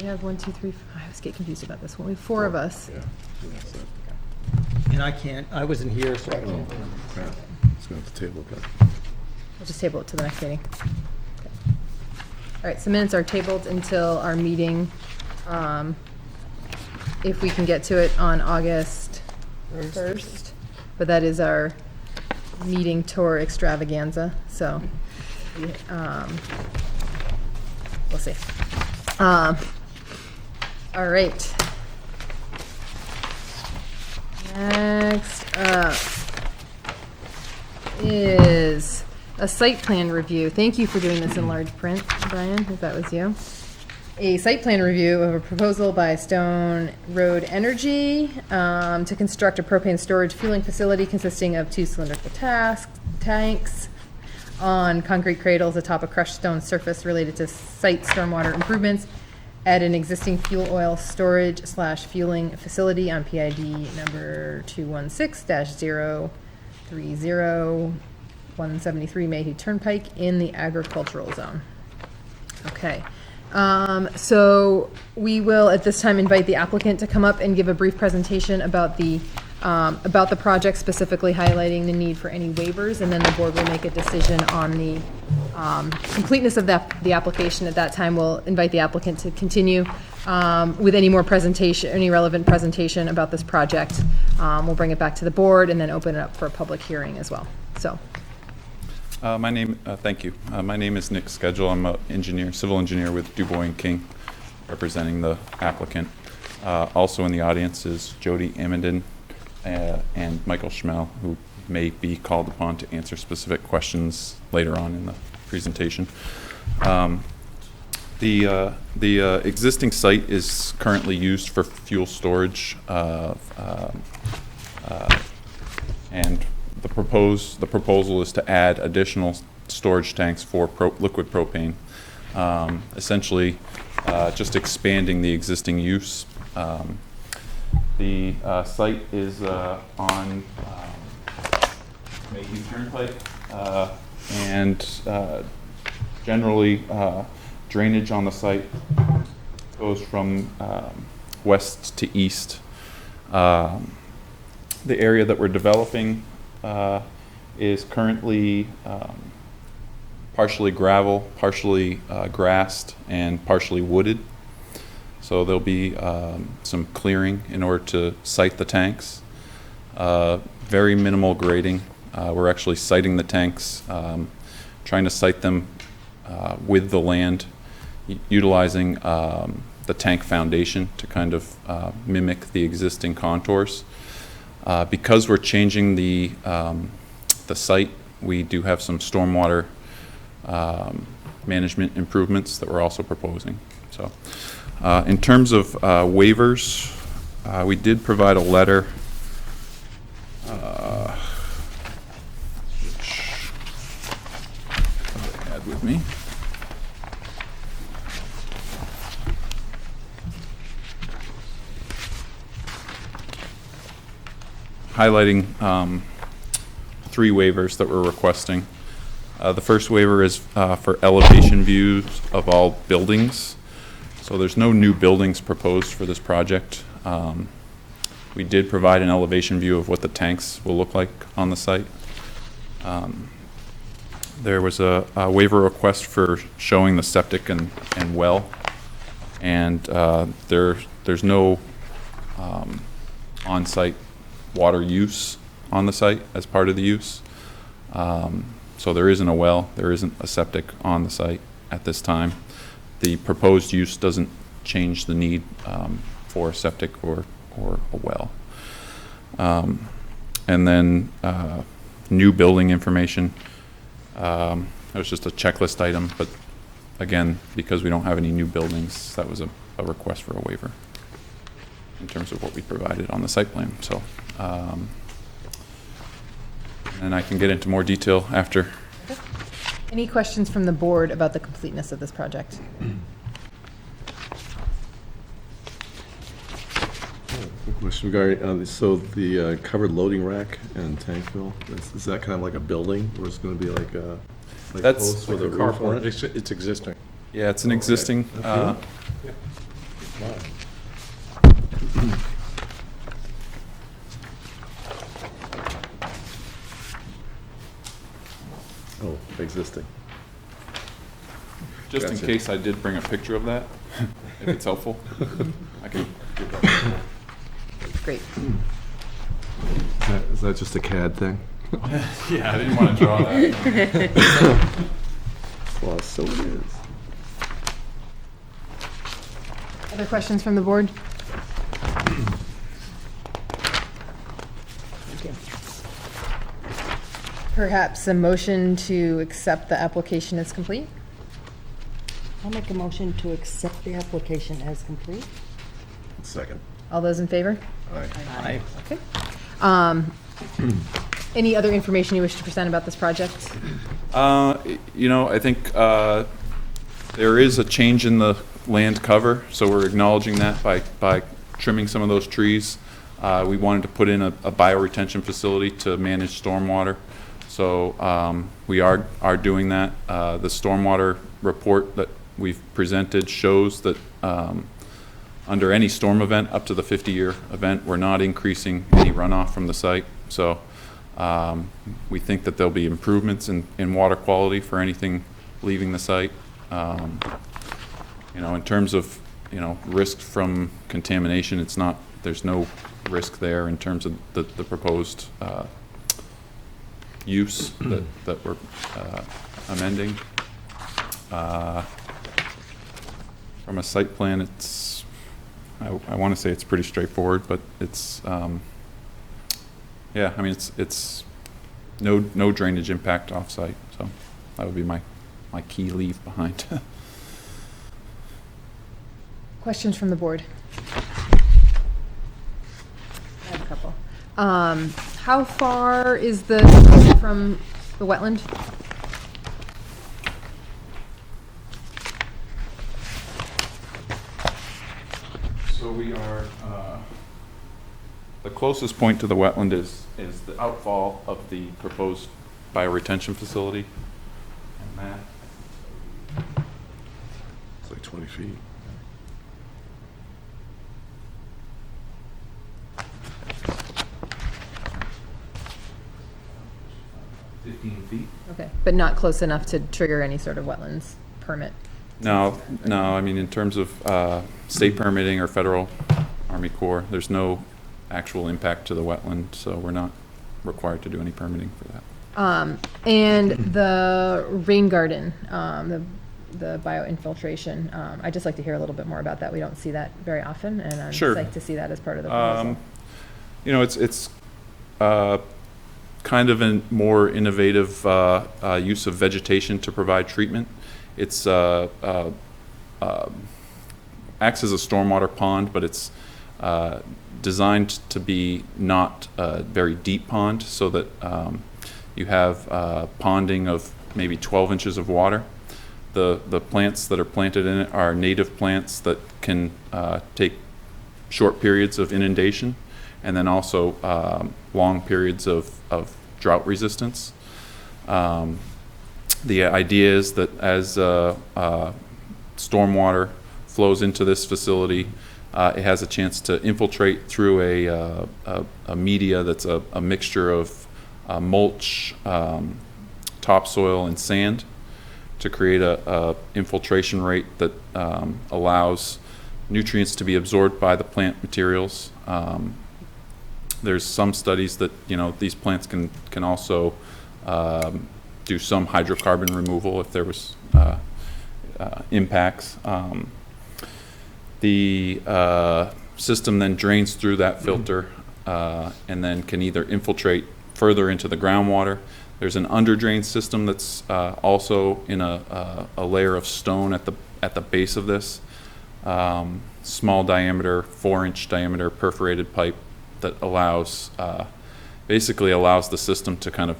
We have 1, 2, 3, I always get confused about this one. We have 4 of us. Yeah. That's it. And I wasn't here, so I don't know. Yeah. It's going to have to table that. We'll just table it to the next meeting. Okay. All right, so minutes are tabled until our meeting, if we can get to it on August 1st. But that is our meeting tour extravaganza, so, we'll see. All right. Next up is a site plan review. Thank you for doing this in large print, Brian, if that was you. A site plan review of a proposal by Stone Road Energy to construct a propane storage fueling facility consisting of 2 cylindrical tanks on concrete cradles atop a crushed stone surface related to site stormwater improvements at an existing fuel oil storage/fueling facility on PID number 216-030-173 Mayhew Turnpike in the agricultural zone. Okay. So we will at this time invite the applicant to come up and give a brief presentation about the project, specifically highlighting the need for any waivers, and then the board will make a decision on the completeness of the application. At that time, we'll invite the applicant to continue with any more presentation, any relevant presentation about this project. We'll bring it back to the board and then open it up for a public hearing as well. So. Thank you. My name is Nick Schedule. I'm an engineer, civil engineer with Dubois & King, representing the applicant. Also in the audience is Jody Amenden and Michael Schmel, who may be called upon to answer specific questions later on in the presentation. The existing site is currently used for fuel storage, and the proposal is to add additional storage tanks for liquid propane, essentially just expanding the existing use. The site is on Mayhew Turnpike, and generally drainage on the site goes from west to east. The area that we're developing is currently partially gravel, partially grassed, and partially wooded. So there'll be some clearing in order to site the tanks. Very minimal grading. We're actually siting the tanks, trying to site them with the land, utilizing the tank foundation to kind of mimic the existing contours. Because we're changing the site, we do have some stormwater management improvements that we're also proposing. So, in terms of waivers, we did provide a letter, which I had with me. Highlighting 3 waivers that we're requesting. The first waiver is for elevation views of all buildings. So there's no new buildings proposed for this project. We did provide an elevation view of what the tanks will look like on the site. There was a waiver request for showing the septic and well, and there's no on-site water use on the site as part of the use. So there isn't a well, there isn't a septic on the site at this time. The proposed use doesn't change the need for a septic or a well. And then new building information. It was just a checklist item, but again, because we don't have any new buildings, that was a request for a waiver in terms of what we provided on the site plan. So, and I can get into more detail after. Any questions from the board about the completeness of this project? Quick question regarding, so the covered loading rack and tank fill, is that kind of like a building, or it's going to be like a That's posts with Like a a roof on carport, it? it's existing. Yeah, it's an existing. That's Oh, existing. Just in Gotcha. case I did bring a picture of that, if it's helpful, I can give that. Great. Is that just a CAD thing? Yeah, I didn't want to draw that. Well, so it is. Other questions from the board? Perhaps a motion to accept the application as complete? I'll make a motion to accept the application as complete. Second. All those in favor? Aye. Okay. Any other information you wish to present about this project? I think there is a change in the land cover, so we're acknowledging that by trimming some of those trees. We wanted to put in a bioretention facility to manage stormwater, so we are doing that. The stormwater report that we've presented shows that under any storm event up to the 50-year event, we're not increasing any runoff from the site. So we think that there'll be improvements in water quality for anything leaving the site. In terms of, risk from contamination, there's no risk there in terms of the proposed use that we're amending. From a site plan, I want to say it's pretty straightforward, but it's, it's no drainage impact off-site, so that would be my key leave behind. Questions from the board? I have a couple. How far is the from the wetland? So we are, the closest point to the wetland is the outfall of the proposed bioretention facility. And that, It's like 20 feet. uh, 15 feet. Okay, but not close enough to trigger any sort of wetlands permit? No, in terms of state permitting or federal Army Corps, there's no actual impact to the wetland, so we're not required to do any permitting for that. And the rain garden, the bioinfiltration, I'd just like to hear a little bit more about that. We don't see that very often, and I'm Sure. psyched to see that as part of the proposal. It's kind of a more innovative use of vegetation to provide treatment. It's acts as a stormwater pond, but it's designed to be not a very deep pond, so that you have ponding of maybe 12 inches of water. The plants that are planted in it are native plants that can take short periods of inundation, and then also long periods of drought resistance. The idea is that as stormwater flows into this facility, it has a chance to infiltrate through a media that's a mixture of mulch, topsoil, and sand to create a infiltration rate that allows nutrients to be absorbed by the plant materials. There's some studies that these plants can also do some hydrocarbon removal if there was impacts. The system then drains through that filter and then can either infiltrate further into the groundwater. There's an underdrain system that's also in a layer of stone at the base of this. Small diameter, 4-inch diameter perforated pipe that basically allows the system to kind of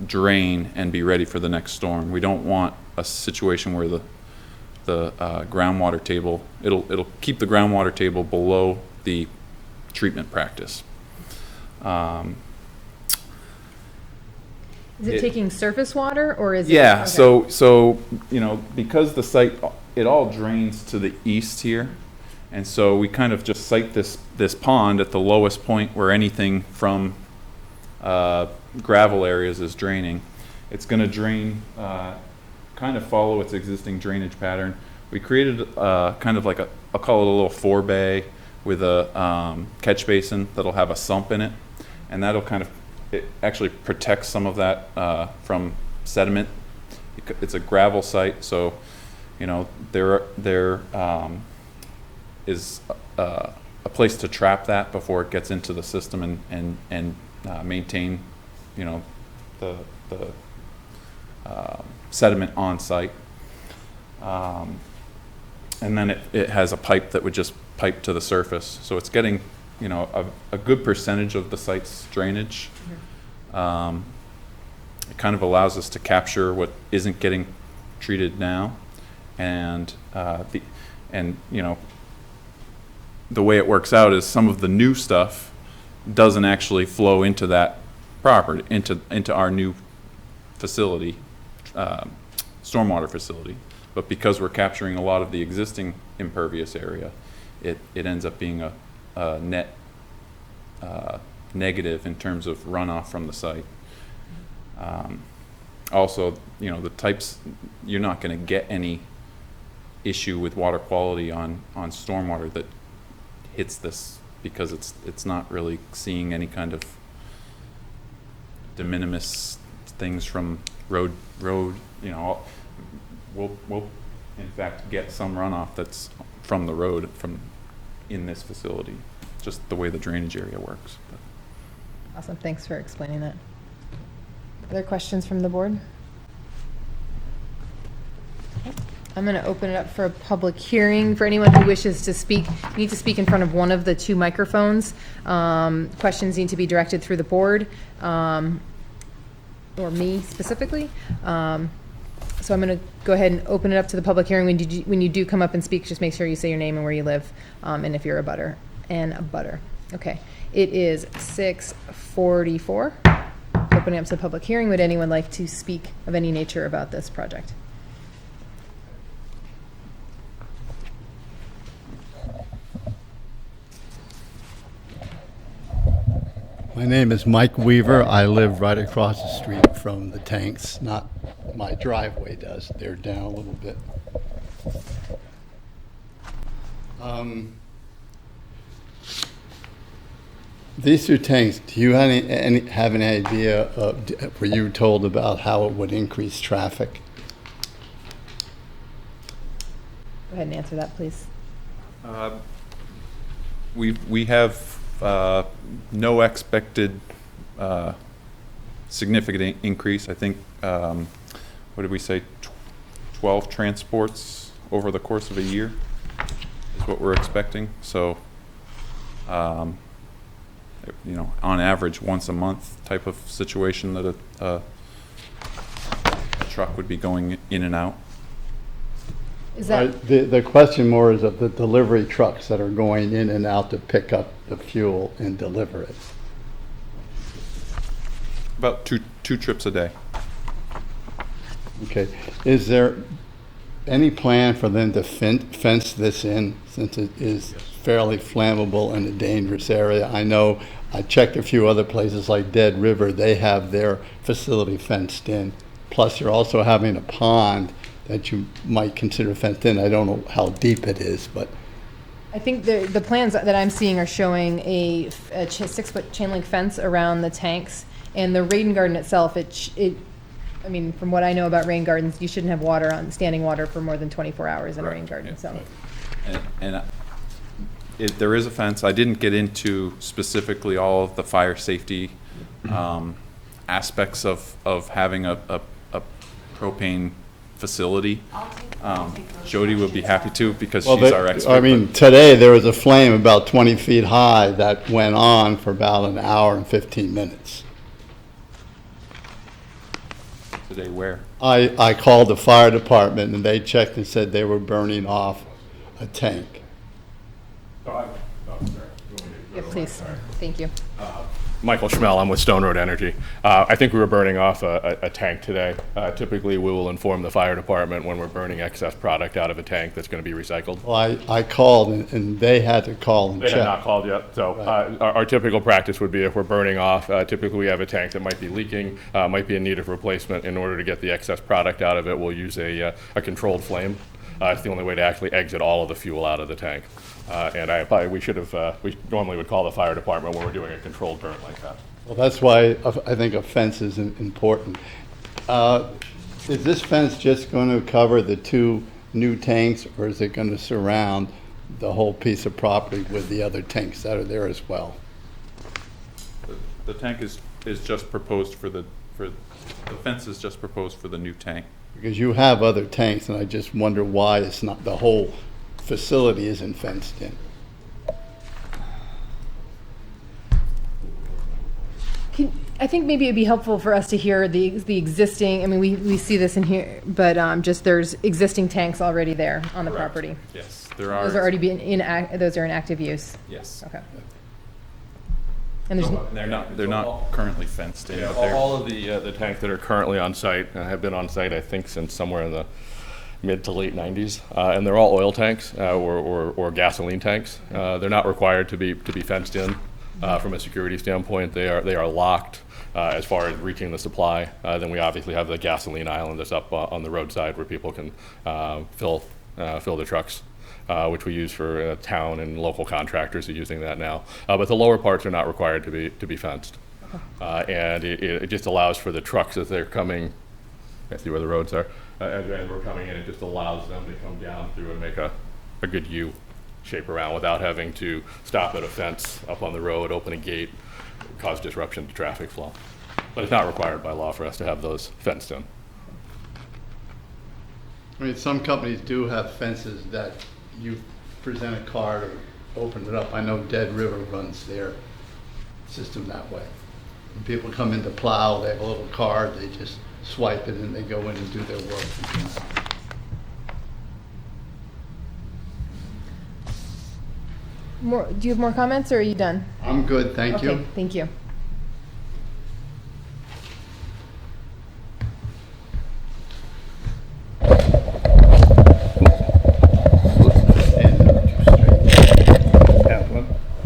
drain and be ready for the next storm. We don't want a situation where the groundwater table, it'll keep the groundwater table below the treatment practice. Is it taking surface water, or is it? Yeah, okay. so because the site, it all drains to the east here, And so we kind of just site this pond at the lowest point where anything from gravel areas is draining. It's going to drain, kind of follow its existing drainage pattern. We created kind of like I'll call it a little forebay with a catch basin that'll have a sump in it, and that'll it actually protects some of that from sediment. It's a gravel site, so there is a place to trap that before it gets into the system and maintain the sediment on site. And then it has a pipe that would just pipe to the surface, so it's getting a good percentage of the site's drainage. It kind of allows us to capture what isn't getting treated now, and the way it works out is some of the new stuff doesn't actually flow into that property, into our new facility, stormwater facility. But because we're capturing a lot of the existing impervious area, it ends up being a net negative in terms of runoff from the site. Also, the types, you're not going to get any issue with water quality on stormwater that hits this, because it's not really seeing any kind of de minimis things from road. We'll in fact get some runoff that's from the road in this facility, just the way the drainage area works. Awesome, thanks for explaining that. Other questions from the board? I'm going to open it up for a public hearing for anyone who wishes to speak. You need to speak in front of one of the two microphones. Questions need to be directed through the board, or me specifically. So I'm going to go ahead and open it up to the public hearing. When you do come up and speak, just make sure you say your name and where you live, and if you're a butter. Okay. It is 6:44. Opening up to the public hearing. Would anyone like to speak of any nature about this project? My name is Mike Weaver. I live right across the street from the tanks. Not my driveway does. They're down a little bit. These two tanks, do you have any idea of, were you told about how it would increase traffic? Go ahead and answer that, please. We have no expected significant increase. I think, what did we say, 12 transports over the course of a year is what we're expecting. So, on average, once a month type of situation that a truck would be going in and out. Is that The question more is of the delivery trucks that are going in and out to pick up the fuel and deliver it. About two trips a day. Okay. Is there any plan for them to fence this in, since it is fairly flammable and a dangerous area? I know I checked a few other places like Dead River. They have their facility fenced in. Plus, you're also having a pond that you might consider fenced in. I don't know how deep it is, but I think the plans that I'm seeing are showing a 6-foot chain link fence around the tanks, and the rain garden itself. I mean, from what I know about rain gardens, you shouldn't have standing water for more than 24 hours in a rain garden. Yeah, So, and there is a fence. I didn't get into specifically all of the fire safety aspects of having a propane facility. Jody would be happy to, because she's our expert. I mean, today there was a flame about 20 feet high that went on for about an hour and 15 minutes. Today where? I called the fire department and they checked and said they were burning off a tank. Yeah, please. Thank you. Michael Schmel, I'm with Stone Road Energy. I think we were burning off a tank today. Typically, we will inform the fire department when we're burning excess product out of a tank that's going to be recycled. Well, I called and they had to call and They have not check. called yet, so Right. our typical practice would be if we're burning off, typically we have a tank that might be leaking, might be in need of replacement. In order to get the excess product out of it, we'll use a controlled flame. It's the only way to actually exit all of the fuel out of the tank. And we normally would call the fire department when we're doing a controlled burn like that. Well, that's why I think a fence is important. Is this fence just going to cover the 2 new tanks, or is it going to surround the whole piece of property with the other tanks that are there as well? The tank is just proposed the fence is just proposed for the new tank. Because you have other tanks, and I just wonder why it's not, the whole facility isn't fenced in. I think maybe it'd be helpful for us to hear the existing, I mean, we see this in here, but just there's existing tanks already there on the Correct. property. Yes, there are. Those are already those are in active use. Yes. Okay. And there's, They're not currently fenced in, Yeah, but they're. all of the tanks that are currently on site have been on site, I think, since somewhere in the mid to late 90s, and they're all oil tanks or gasoline tanks. They're not required to be fenced in from a security standpoint. They are locked as far as reaching the supply. Then we obviously have the gasoline island that's up on the roadside where people can fill their trucks. Which we use for town and local contractors are using that now. But the lower parts are not required to be fenced. And it just allows for the trucks as they're coming, I see where the roads are, as we're coming in, it just allows them to come down through and make a good U shape around without having to stop at a fence up on the road, open a gate, cause disruption to traffic flow. But it's not required by law for us to have those fenced in. I mean, some companies do have fences that you present a card or open it up. I know Dead River runs their system that way. When people come in to plow, they have a little card, they just swipe it and they go in and do their work. do you have more comments, or are you done? I'm good, thank Okay, you. thank you.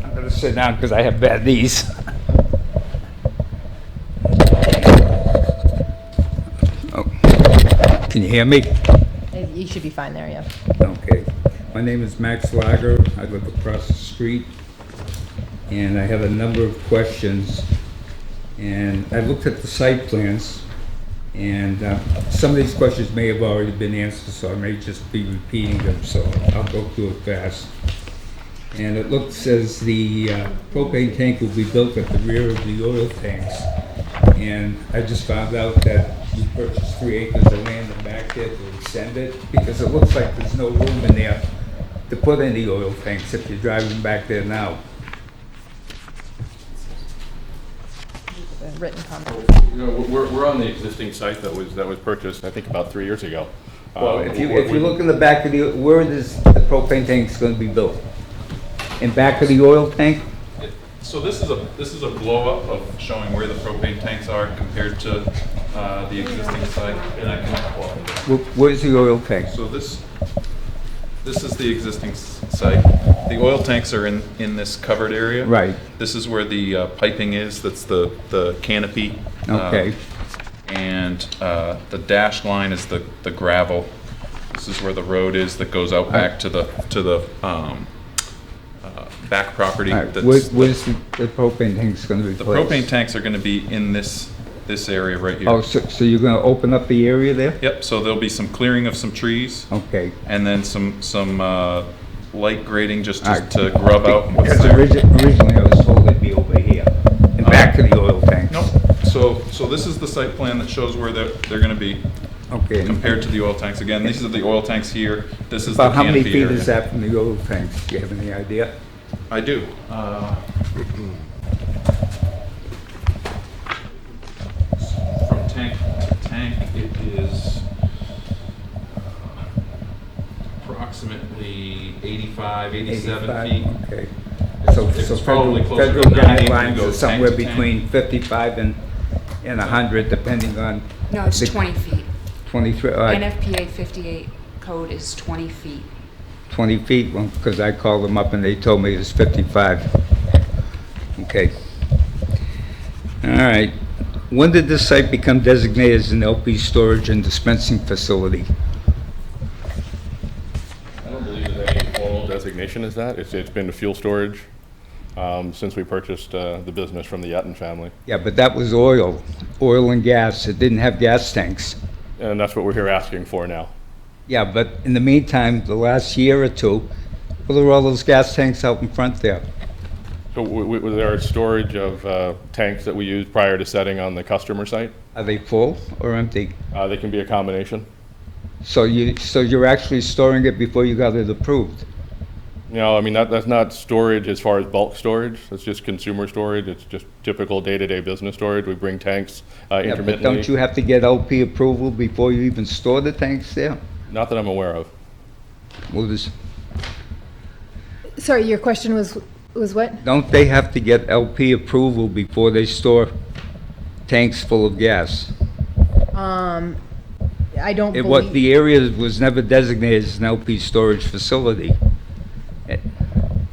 I'm going to sit down because I have bad knees. Oh. Can you hear me? You should be fine there, yeah. Okay. My name is Max Lager. I live across the street. And I have a number of questions. And I looked at the site plans. And some of these questions may have already been answered, so I may just be repeating them. So I'll go through it fast. And it looks as the propane tank will be built at the rear of the oil tanks. And I just found out that you purchased 3 acres of land in back there to extend it, because it looks like there's no room in there to put any oil tanks if you're driving back there now. A written comment. You know, we're on the existing site that was purchased, I think, about 3 years ago. Well, if you look in the back of the, where is the propane tank is going to be built? In back of the oil tank? So this is a blow up of showing where the propane tanks are compared to the existing site, and I can. Where's the oil tank? So this is the existing site. The oil tanks are in this covered area. Right. This is where the piping is. That's the canopy. Okay. And the dashed line is the gravel. This is where the road is that goes out back to the back property. All right. That's Where's the propane tanks going to be the placed? propane tanks are going to be in this area right here. Oh, so you're going to open up the area there? Yep. So there'll be some clearing of some trees, Okay. and then some light grading just All right. to grub out what's Because there. originally I was told it'd be over here, and back to the oil tanks. Nope. So this is the site plan that shows where they're going to be Okay. compared to the oil tanks. Again, these are the oil tanks here. This is the About how many canopy feet area. is that from the oil tanks? Do you have any idea? I do. From tank to tank, it is approximately 85, 87 feet. 85? Okay. So It's probably closer to federal 90 when you guidelines go are somewhere tank to tank. between 55 and 100, depending on No, it's The- 20 feet. 23, NFPA 58 code is 20 feet. 20 feet, because I called them up and they told me it's 55. Okay. All right. When did this site become designated as an LP storage and dispensing facility? I don't believe there's any formal designation as that. It's been fuel storage since we purchased the business from the Yetton family. Yeah, but that was oil and gas. It didn't have gas tanks. And that's what we're here asking for now. Yeah, but in the meantime, the last year or two, what are all those gas tanks out in front there? So there are storage of tanks that we use prior to setting on the customer site. Are they full or empty? They can be a combination. So you're actually storing it before you got it approved? No, I mean, that's not storage as far as bulk storage. It's just consumer storage. It's just typical day-to-day business storage. We bring tanks Yeah, intermittently. but don't you have to get LP approval before you even store the tanks there? Not that I'm aware of. Well, this, Sorry, your question was what? don't they have to get LP approval before they store tanks full of gas? I don't What believe, the area was never designated as an LP storage facility.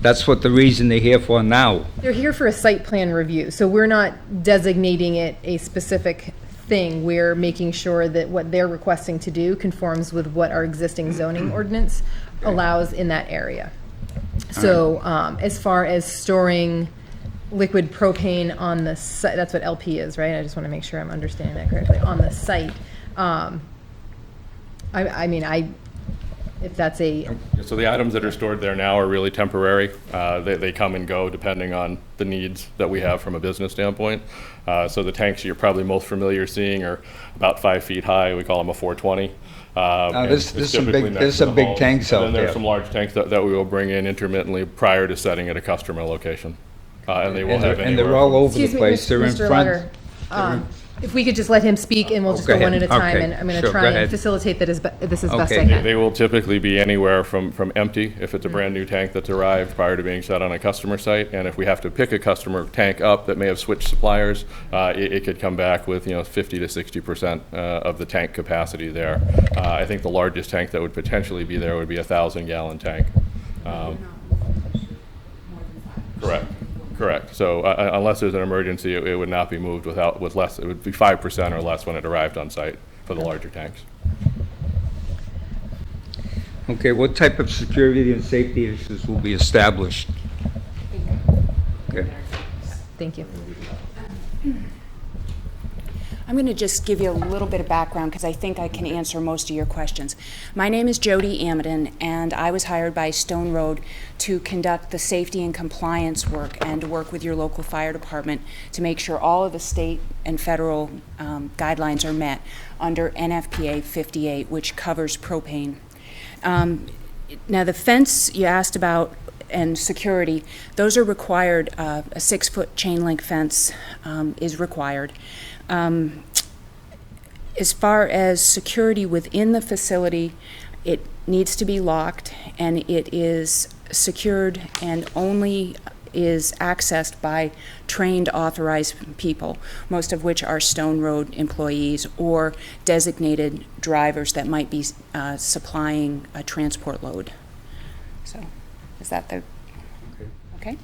That's what the reason they're here for now. they're here for a site plan review, so we're not designating it a specific thing. We're making sure that what they're requesting to do conforms with what our existing zoning ordinance allows in that area. So, as far as storing liquid propane on the site, that's what LP is, right? I just want to make sure I'm understanding that correctly. On the site, if that's a, So the items that are stored there now are really temporary. They come and go depending on the needs that we have from a business standpoint. So the tanks you're probably most familiar seeing are about 5 feet high. We call them a 420. And there's it's some typically big- next there's to some the big home. tanks And out then there's there. some large tanks that we will bring in intermittently prior to setting at a customer location. And they will have And they're anywhere all from- over excuse the me, place. They're in Mr. front. Lager. If we could just let him speak and we'll just Go go one ahead. at a time, Okay. and I'm going to Sure, try go and ahead. facilitate this as best Okay. I can. They will typically be anywhere from empty, if it's a brand-new tank that's arrived prior to being set on a customer site. And if we have to pick a customer tank up that may have switched suppliers, it could come back with, 50 to 60% of the tank capacity there. I think the largest tank that would potentially be there would be a 1,000-gallon tank. Correct. Correct. So unless there's an emergency, it would not be moved with less, it would be 5% or less when it arrived on site for the larger tanks. Okay, what type of security and safety issues will be established? Okay. Thank you. I'm going to just give you a little bit of background because I think I can answer most of your questions. My name is Jody Amidon, and I was hired by Stone Road to conduct the safety and compliance work and to work with your local fire department to make sure all of the state and federal guidelines are met under NFPA 58, which covers propane. Now, the fence you asked about and security, those are required. A 6-foot chain link fence is required. As far as security within the facility, it needs to be locked, and it is secured and only is accessed by trained, authorized people, most of which are Stone Road employees or designated drivers that might be supplying a transport load. So, is that the, okay?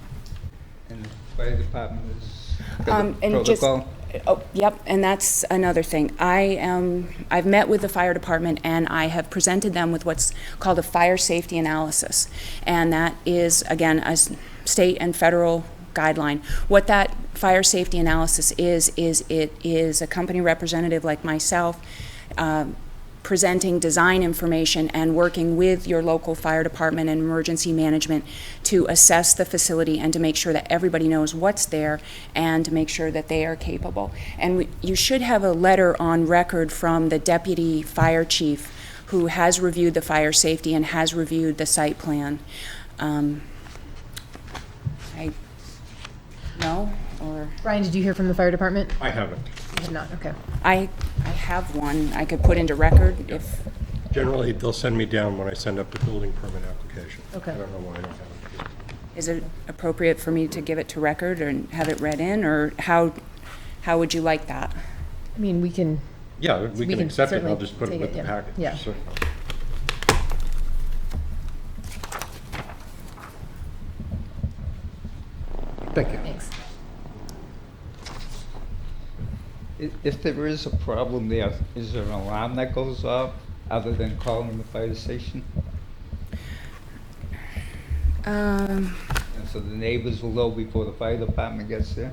And the fire department is And just, protocol? oh, yep, and that's another thing. I've met with the fire department and I have presented them with what's called a fire safety analysis. And that is, again, a state and federal guideline. What that fire safety analysis is it is a company representative like myself presenting design information and working with your local fire department and emergency management to assess the facility and to make sure that everybody knows what's there and to make sure that they are capable. And you should have a letter on record from the deputy fire chief who has reviewed the fire safety and has reviewed the site plan. No? Or Brian, did you hear from the fire department? I haven't. You have not, okay. I have one I could put into record if, Generally, they'll send me down when I send up the building permit application. Okay. I don't know why I don't have it. Is it appropriate for me to give it to record and have it read in, or how would you like that? I mean, we can, Yeah, we can accept it, I'll certainly just put it take with the yeah. packet. Yeah. Sure. Thank you. Thanks. If there is a problem there, is there an alarm that goes off other than calling the fire station? And so the neighbors will know before the fire department gets there?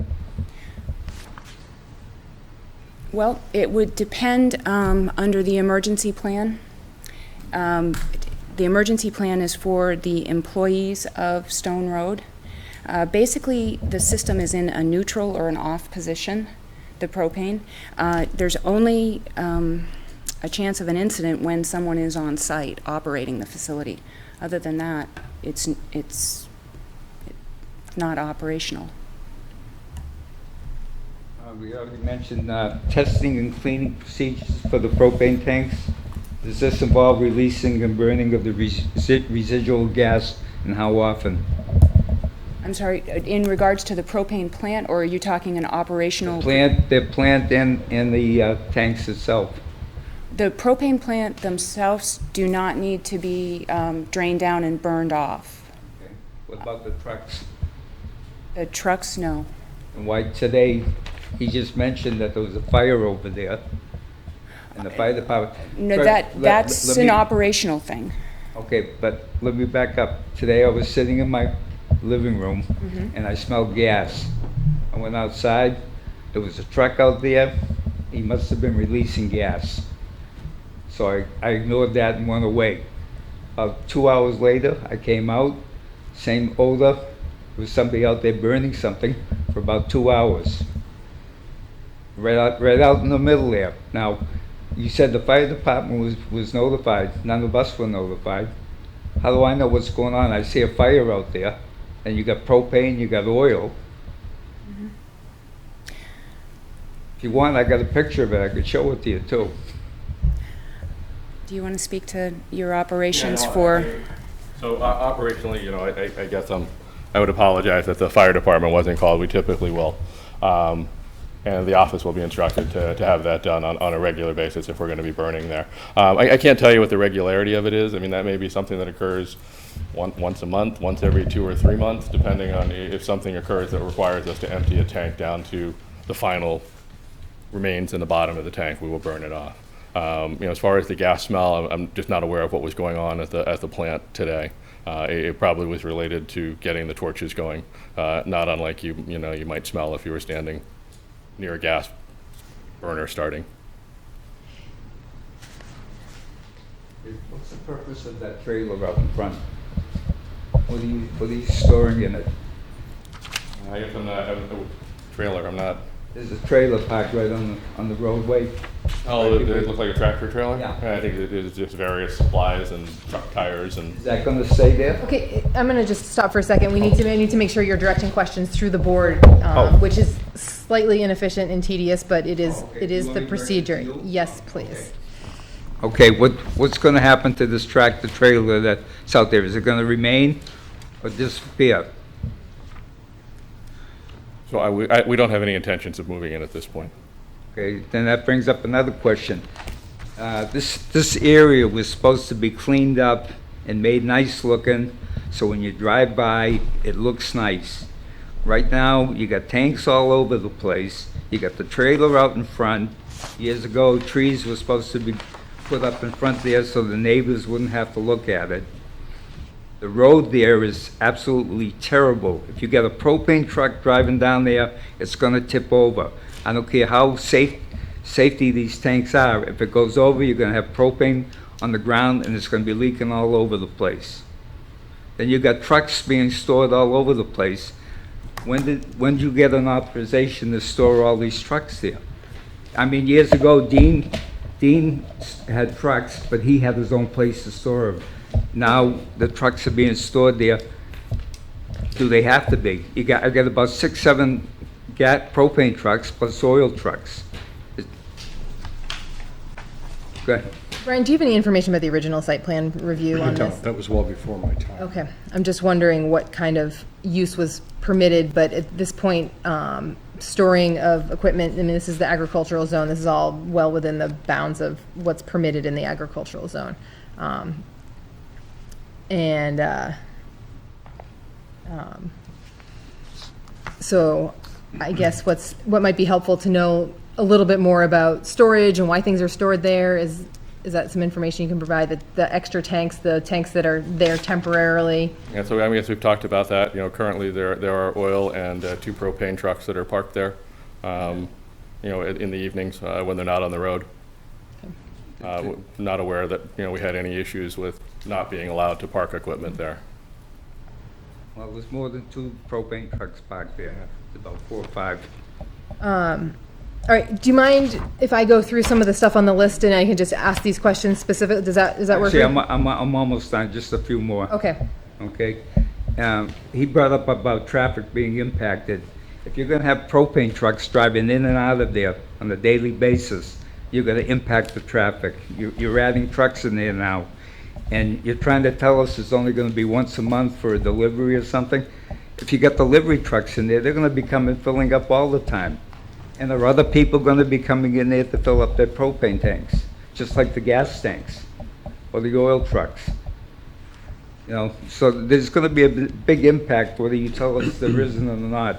Well, it would depend under the emergency plan. The emergency plan is for the employees of Stone Road. Basically, the system is in a neutral or an off position, the propane. There's only a chance of an incident when someone is on site operating the facility. Other than that, it's not operational. We already mentioned testing and cleaning procedures for the propane tanks. Does this involve releasing and burning of the residual gas, and how often? I'm sorry, in regards to the propane plant, or are you talking an operational? The plant and the tanks itself. The propane plant themselves do not need to be drained down and burned off. Okay. What about the trucks? The trucks, no. And why today, he just mentioned that there was a fire over there, and the fire department. No, Let that's an me- operational thing. Okay, but let me back up. Today I was sitting in my living room and I smelled gas. I went outside, there was a truck out there, he must have been releasing gas. So I ignored that and went away. About 2 hours later, I came out, same odor, there was somebody out there burning something for about 2 hours. Right out in the middle there. Now, you said the fire department was notified, none of us were notified. How do I know what's going on? I see a fire out there, and you got propane, you got oil. If you want, I got a picture of it, I could show it to you too. Do you want to speak to your operations for? So operationally, I guess I would apologize that the fire department wasn't called. We typically will. And the office will be instructed to have that done on a regular basis if we're going to be burning there. I can't tell you what the regularity of it is. I mean, that may be something that occurs once a month, once every 2 or 3 months, depending on if something occurs that requires us to empty a tank down to the final remains in the bottom of the tank, we will burn it off. As far as the gas smell, I'm just not aware of what was going on at the plant today. It probably was related to getting the torches going, not unlike you might smell if you were standing near a gas burner starting. What's the purpose of that trailer out in front? What are you storing in it? I guess I'm not, trailer, I'm not. There's a trailer parked right on the roadway. Oh, it looks like a tractor trailer? Yeah. I think it is just various supplies and truck tires and. Is that gonna stay there? Okay, I'm gonna just stop for a second. I need to make sure you're directing questions through the board, which is slightly inefficient and tedious, but it is, okay. it is You want the me to direct it procedure. to you? Yes, please. Okay, what's gonna happen to this tractor trailer that's out there? Is it gonna remain or disappear? So we don't have any intentions of moving in at this point. Okay, then that brings up another question. This area was supposed to be cleaned up and made nice looking, so when you drive by, it looks nice. Right now, you got tanks all over the place. You got the trailer out in front. Years ago, trees were supposed to be put up in front there so the neighbors wouldn't have to look at it. The road there is absolutely terrible. If you get a propane truck driving down there, it's gonna tip over. I don't care how safety these tanks are. If it goes over, you're gonna have propane on the ground and it's gonna be leaking all over the place. Then you got trucks being stored all over the place. When did you get an authorization to store all these trucks there? I mean, years ago, Dean had trucks, but he had his own place to store them. Now, the trucks are being stored there. Do they have to be? I got about 6, 7 propane trucks plus oil trucks. Go ahead. Brian, do you have any information about the original site plan review on this? That was well before my time. Okay, I'm just wondering what kind of use was permitted, but at this point, storing of equipment, I mean, this is the agricultural zone, this is all well within the bounds of what's permitted in the agricultural zone. So I guess what might be helpful to know a little bit more about storage and why things are stored there is that some information you can provide, that the extra tanks, the tanks that are there temporarily? Yeah, so I guess we've talked about that. You know, currently there are oil and 2 propane trucks that are parked there, you know, in the evenings when they're not on the road. Not aware that, you know, we had any issues with not being allowed to park equipment there. Well, there's more than 2 propane trucks parked there, about 4 or 5. All right, do you mind if I go through some of the stuff on the list and I can just ask these questions specific? Does that work? Actually, for you? I'm almost done, just a few more. Okay. Okay. He brought up about traffic being impacted. If you're gonna have propane trucks driving in and out of there on a daily basis, you're gonna impact the traffic. You're adding trucks in there now, and you're trying to tell us it's only gonna be once a month for a delivery or something? If you got delivery trucks in there, they're gonna be filling up all the time. And are other people gonna be coming in there to fill up their propane tanks, just like the gas tanks or the oil trucks? You know, so there's gonna be a big impact whether you tell us there isn't or not.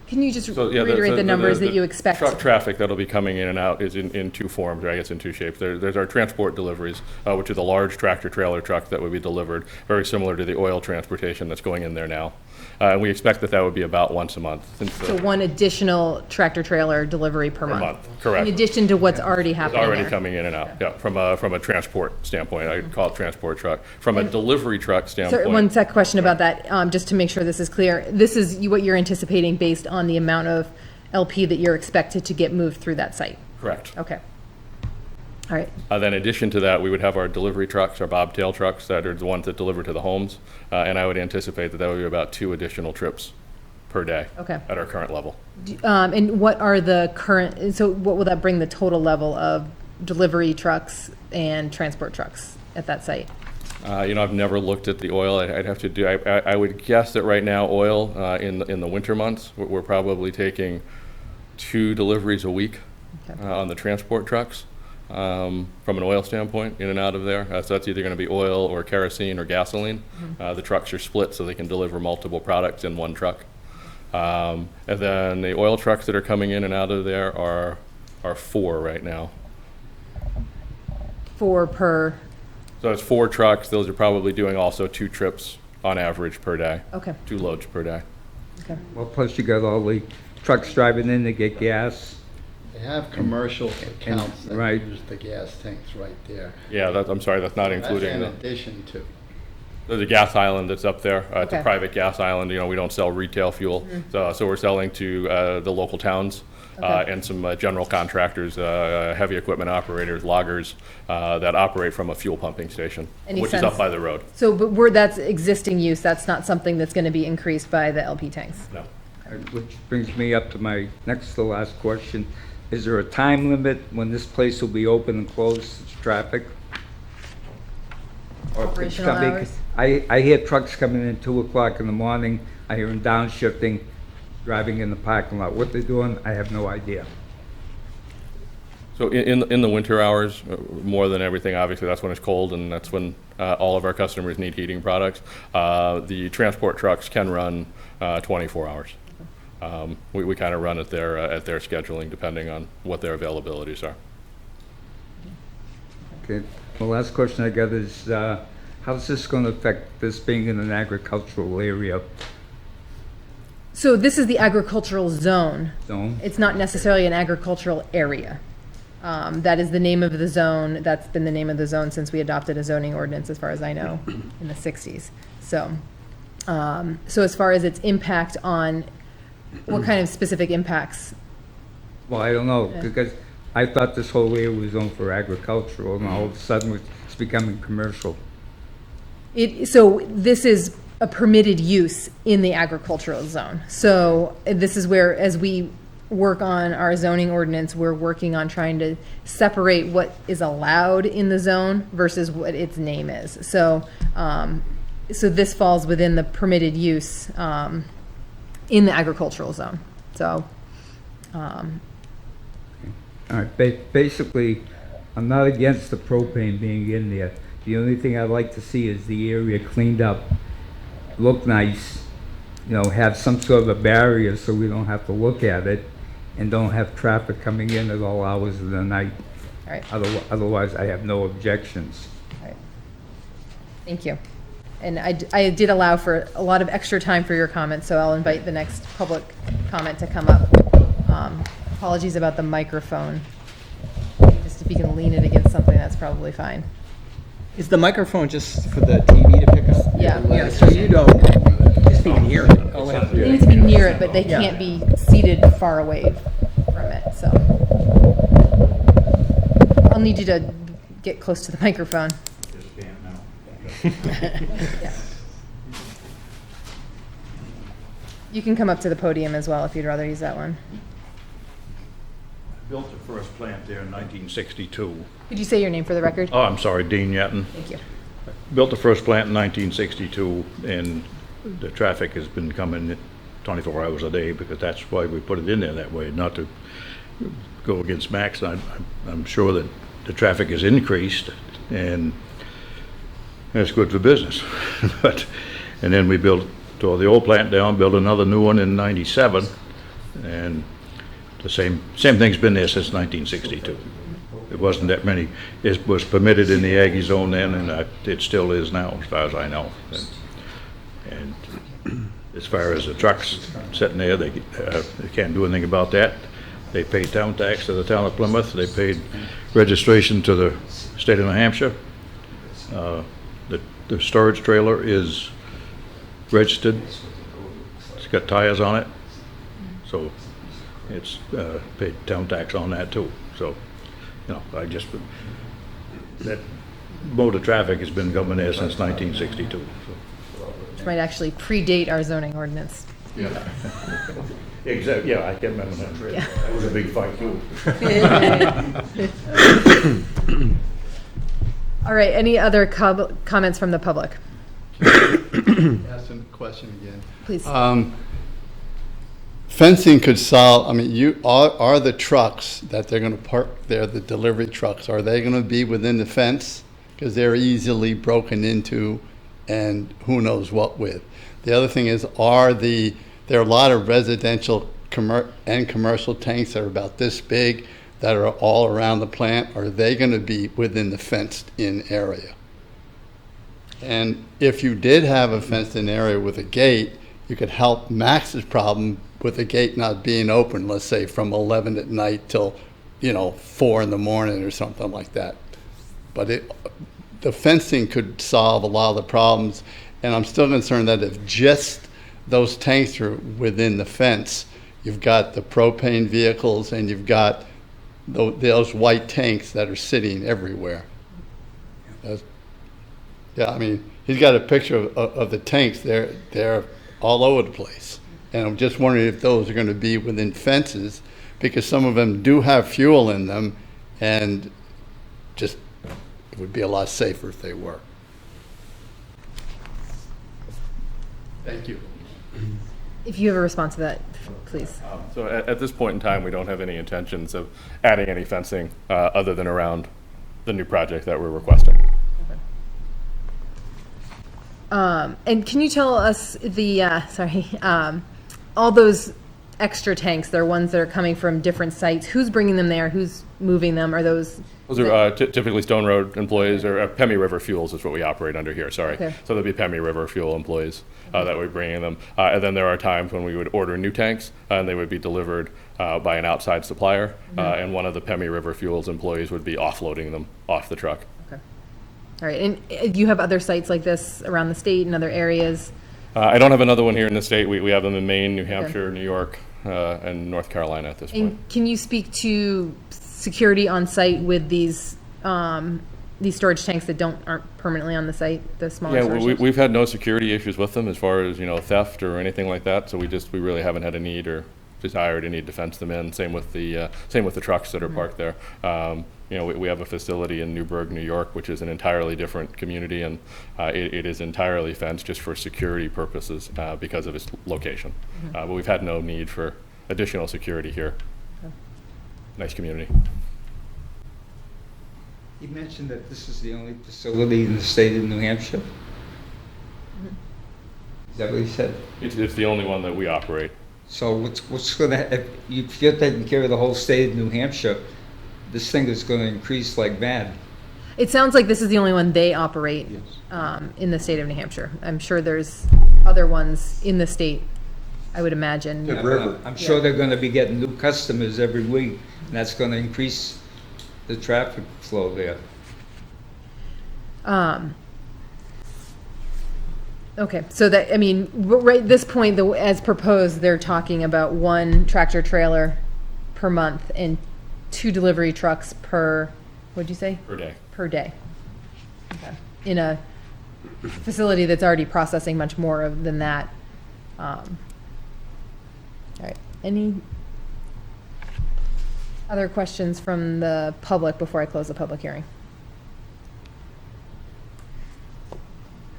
Can you just So, yeah, reiterate the numbers that you expect? Truck traffic that'll be coming in and out is in 2 forms, or I guess in 2 shapes. There's our transport deliveries, which is a large tractor trailer truck that would be delivered, very similar to the oil transportation that's going in there now. And we expect that would be about once a month. So one additional tractor trailer delivery per month? Correct. In addition to what's already It's happening already there? coming in and out, yeah, from a transport standpoint. I'd call it transport truck. From a delivery truck standpoint. So one sec question about that, just to make sure this is clear. This is what you're anticipating based on the amount of LP that you're expected to get moved through that site? Correct. Okay. All right. Then in addition to that, we would have our delivery trucks, our bobtail trucks, that are the ones that deliver to the homes. And I would anticipate that would be about 2 additional trips per day. Okay. At our current level. And what are the current, so what will that bring the total level of delivery trucks and transport trucks at that site? You know, I've never looked at the oil. I'd have to do, I would guess that right now, oil in the winter months, we're probably taking 2 deliveries a week on the transport trucks from an oil standpoint, in and out of there. So that's either going to be oil or kerosene or gasoline. The trucks are split so they can deliver multiple products in one truck. And then the oil trucks that are coming in and out of there are 4 right now. 4 per, So it's 4 trucks. Those are probably doing also 2 trips on average per day. okay, 2 loads per day. okay. Well, plus you got all the trucks driving in to get gas. They have commercial accounts that right. use the gas tanks right there. Yeah, I'm sorry, that's not That's including in the, addition to. there's a gas island that's up there. It's a Okay. private gas island. You know, we don't sell retail fuel. So we're selling to the local towns Okay. and some general contractors, heavy equipment operators, loggers that operate from a fuel pumping station, Any which is sense- up by the road. So, but that's existing use, that's not something that's going to be increased by the LP tanks? No. Which brings me up to my next to last question. Is there a time limit when this place will be open and closed to traffic? Or Operational hours? I hear trucks coming in 2 o'clock in the morning. I hear them downshifting, driving in the parking lot. What they're doing, I have no idea. So in the winter hours, more than everything, obviously, that's when it's cold and that's when all of our customers need heating products. The transport trucks can run 24 hours. We kind of run at their scheduling depending on what their availabilities are. Okay, the last question I got is, how's this going to affect this being in an agricultural area So this is the agricultural zone. zone? It's not necessarily an agricultural area. That is the name of the zone. That's been the name of the zone since we adopted a zoning ordinance, as far as I know, in the 60s. So, so as far as its impact on, what kind of specific impacts? Well, I don't know, because I thought this whole area was zoned for agricultural, and all of a sudden it's becoming commercial. So this is a permitted use in the agricultural zone. So this is where, as we work on our zoning ordinance, we're working on trying to separate what is allowed in the zone versus what its name is. So, so this falls within the permitted use in the agricultural zone. So, All right, basically, I'm not against the propane being in there. The only thing I'd like to see is the area cleaned up, look nice, you know, have some sort of a barrier so we don't have to look at it, and don't have traffic coming in at all hours of the night. all right. Otherwise, I have no objections. All right. Thank you. And I did allow for a lot of extra time for your comments, so I'll invite the next public comment to come up. Apologies about the microphone. Just if you can lean it against something, that's probably fine. Is the microphone just for the TV to pick up? Yeah. Yeah, so you don't, just be near it. All they have to They do need to be near it, but they can't be seated far away from it, so. I'll need you to get close to the microphone. Yeah. You can come up to the podium as well if you'd rather use that one. Built the first plant there in 1962. Could you say your name for the record? Oh, I'm sorry, Dean Yetton. Thank you. Built the first plant in 1962, and the traffic has been coming 24 hours a day because that's why we put it in there that way, not to go against Max. I'm sure that the traffic has increased, and that's good for business. And then we tore the old plant down, built another new one in 97, and the same thing's been there since 1962. It wasn't that many. It was permitted in the Aggie zone then, and it still is now, as far as I know. And as far as the trucks sitting there, they can't do anything about that. They pay town tax to the town of Plymouth. They paid registration to the state of New Hampshire. The storage trailer is registered. It's got tires on it, so it's paid town tax on that too. So, you know, that mode of traffic has been coming there since 1962. So. Which might actually predate our zoning ordinance. Yeah. Exactly. Yeah, I can remember that. Yeah. That was a big fight too. All right, any other comments from the public? Ask a question again. Please. Fencing could solve, I mean, are the trucks that they're going to park there, the delivery trucks, are they going to be within the fence? Because they're easily broken into and who knows what with. The other thing is, there are a lot of residential and commercial tanks that are about this big that are all around the plant. Are they going to be within the fenced-in area? And if you did have a fenced-in area with a gate, you could help Max's problem with the gate not being open, let's say from 11 at night till, 4 in the morning or something like that. But the fencing could solve a lot of the problems, and I'm still concerned that if just those tanks are within the fence, you've got the propane vehicles and you've got those white tanks that are sitting everywhere. Yeah, I mean, he's got a picture of the tanks. They're all over the place. And I'm just wondering if those are going to be within fences, because some of them do have fuel in them, and just it would be a lot safer if they were. Thank you. If you have a response to that, please. So at this point in time, we don't have any intentions of adding any fencing other than around the new project that we're requesting. And can you tell us all those extra tanks, they're ones that are coming from different sites. Who's bringing them there? Who's moving them? Are those? Those are typically Stone Road employees, or Pemmy River Fuels is what we operate under here, sorry. Okay. So there'll be Pemmy River Fuel employees that we're bringing them. And then there are times when we would order new tanks, and they would be delivered by an outside supplier, and one of the Pemmy River Fuels employees would be offloading them off the truck. Okay. All right. And you have other sites like this around the state and other areas? I don't have another one here in the state. We have them in Maine, New Hampshire, New York, and North Carolina at this point. And can you speak to security on site with these storage tanks that aren't permanently on the site, the smaller storage tanks? We've had no security issues with them as far as, theft or anything like that. So we really haven't had a need or desire to need to fence them in. Same with the trucks that are parked there. You know, we have a facility in Newburgh, New York, which is an entirely different community, and it is entirely fenced just for security purposes because of its location. But we've had no need for additional security here. Nice community. You mentioned that this is the only facility in the state of New Hampshire? Is that what you said? It's the only one that we operate. So what's going to, if you're taking care of the whole state of New Hampshire, this thing is going to increase like mad. It sounds like this is the only one they operate in the state of New Hampshire. I'm sure there's other ones in the state, I would imagine. Yeah, but I'm sure they're going to be getting new customers every week, and that's going to increase the traffic flow there. Okay, so that, I mean, right at this point, as proposed, they're talking about 1 tractor trailer per month and 2 delivery trucks per, what'd you say? Per day. Per day. Okay. In a facility that's already processing much more than that. All right, any other questions from the public before I close the public hearing?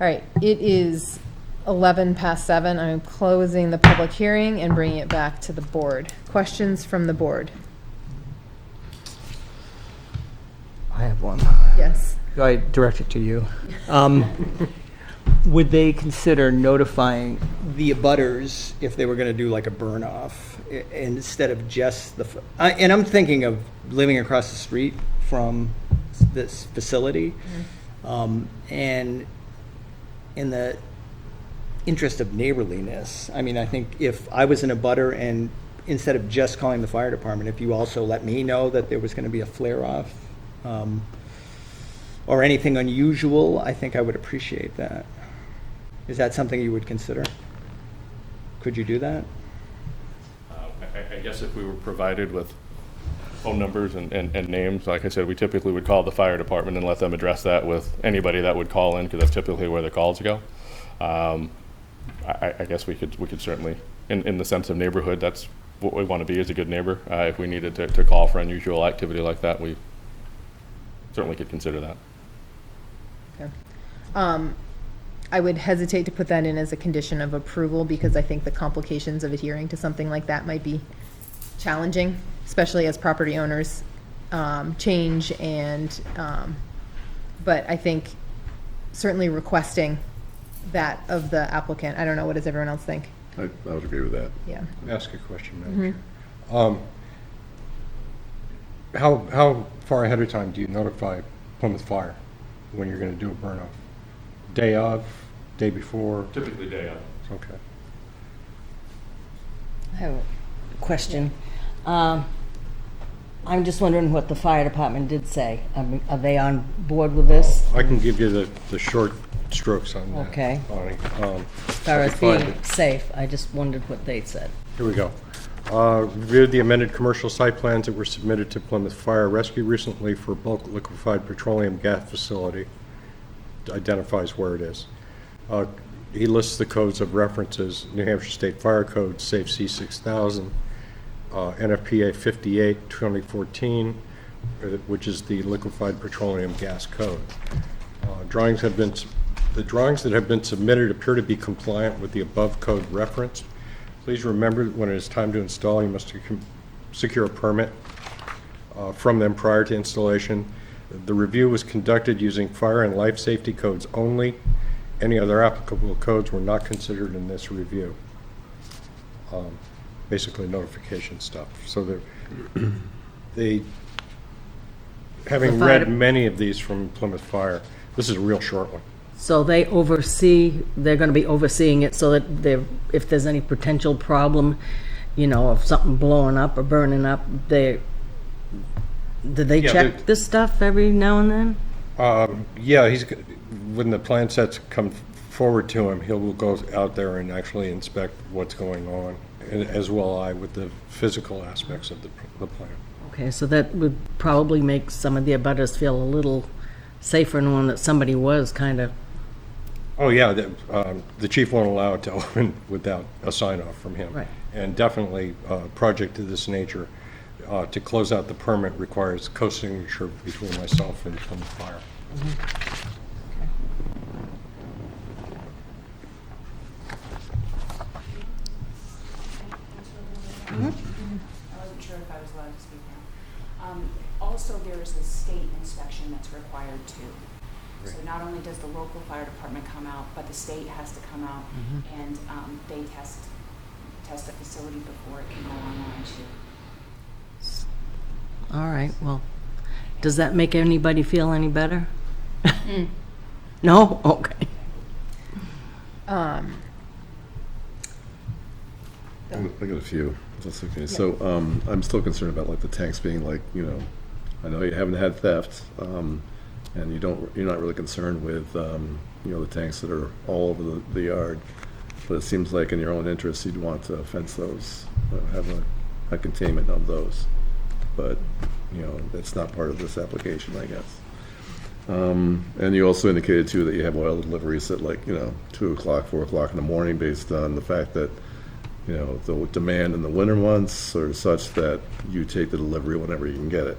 All right, it is 11 past 7. I'm closing the public hearing and bringing it back to the board. Questions from the board? I have one. Yes. I direct it to you. Would they consider notifying the abutters if they were going to do like a burn off instead of just the, and I'm thinking of living across the street from this facility. And in the interest of neighborliness, I mean, I think if I was in a butter and instead of just calling the fire department, if you also let me know that there was going to be a flare off, or anything unusual, I think I would appreciate that. Is that something you would consider? Could you do that? I guess if we were provided with phone numbers and names, like I said, we typically would call the fire department and let them address that with anybody that would call in, because that's typically where the calls go. I guess we could certainly, in the sense of neighborhood, that's what we want to be, as a good neighbor. If we needed to call for unusual activity like that, we certainly could consider that. Okay. I would hesitate to put that in as a condition of approval because I think the complications of adhering to something like that might be challenging, especially as property owners change and, but I think certainly requesting that of the applicant. I don't know, what does everyone else think? I would agree with that. Yeah. Ask a question, Madam Chair. How far ahead of time do you notify Plymouth Fire when you're going to do a burn off? Day of, day before? Typically day of. Okay. I have a question. I'm just wondering what the fire department did say. I mean, are they on board with this? I can give you the short strokes on that. Okay. Bonnie. As far as being safe, I just wondered what they said. Here we go. Reviewed the amended commercial site plans that were submitted to Plymouth Fire Rescue recently for bulk liquefied petroleum gas facility. Identifies where it is. He lists the codes of references: New Hampshire State Fire Code, Safe C6000, NFPA 58, 2014, which is the liquefied petroleum gas code. The drawings that have been submitted appear to be compliant with the above code reference. Please remember that when it is time to install, you must secure a permit from them prior to installation. The review was conducted using fire and life safety codes only. Any other applicable codes were not considered in this review. Basically notification stuff. So they having read many of these from Plymouth Fire, this is a real short one. So they're going to be overseeing it so that if there's any potential problem, you know, of something blowing up or burning up, do they check this stuff every now and then? Yeah, when the plan sets come forward to him, he'll go out there and actually inspect what's going on, and as will I, with the physical aspects of the plan. Okay, so that would probably make some of the abutters feel a little safer knowing that somebody was kind of Oh, yeah, the chief won't allow it to open without a sign-off from him. Right. And definitely, a project of this nature, to close out the permit requires co-signature between myself and Plymouth Fire. I wasn't sure if I was allowed to speak now. Also, there is a state inspection that's required too. So not only does the local fire department come out, but the state has to come out and they test the facility before it can go online too. All right, well, does that make anybody feel any better? No? Okay. I got a few. That's okay. So I'm still concerned about like the tanks being like, I know you haven't had theft, and you're not really concerned with the tanks that are all over the yard. But it seems like in your own interest you'd want to fence those, have a containment of those. But that's not part of this application, I guess. And you also indicated too that you have oil deliveries at 2 o'clock, 4 o'clock in the morning, based on the fact that the demand in the winter months are such that you take the delivery whenever you can get it,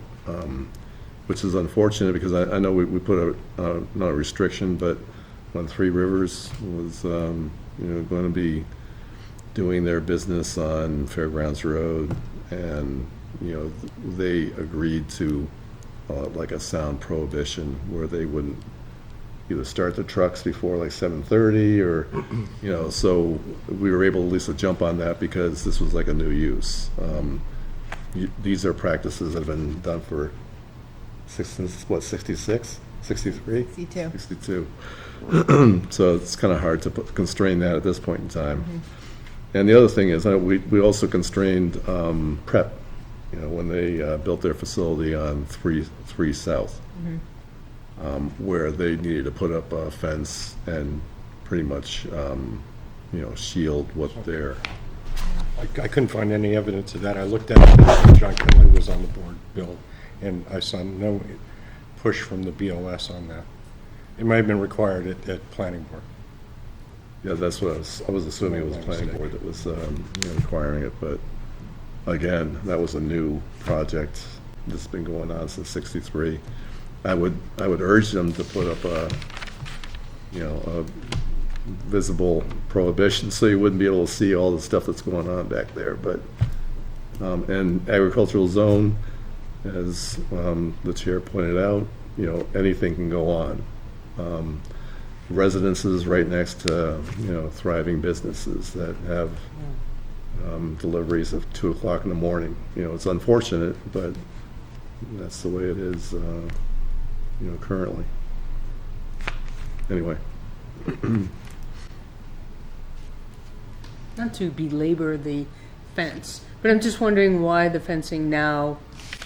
which is unfortunate because I know we put not a restriction, but when Three Rivers was going to be doing their business on Fairgrounds Road, and they agreed to like a sound prohibition where they wouldn't either start the trucks before like 7:30 or so we were able at least to jump on that because this was like a new use. These are practices that have been done for since what, 66, 63, 62. So it's kind of hard to constrain that at this point in time. And the other thing is we also constrained prep when they built their facility on 3 South, where they needed to put up a fence and pretty much, shield what they're. I couldn't find any evidence of that. I looked at it when John Kelly was on the board, Bill, and I saw no push from the BOS on that. It may have been required at planning board. Yeah, that's what I was assuming it was the planning board that was requiring it, but again, that was a new project that's been going on since '63. I would urge them to put up a visible prohibition so you wouldn't be able to see all the stuff that's going on back there. But and agricultural zone, as the chair pointed out, anything can go on. Residences right next to thriving businesses that have deliveries of 2 o'clock in the morning. It's unfortunate, but that's the way it is currently. Anyway. Not to belabor the fence, but I'm just wondering why the fencing now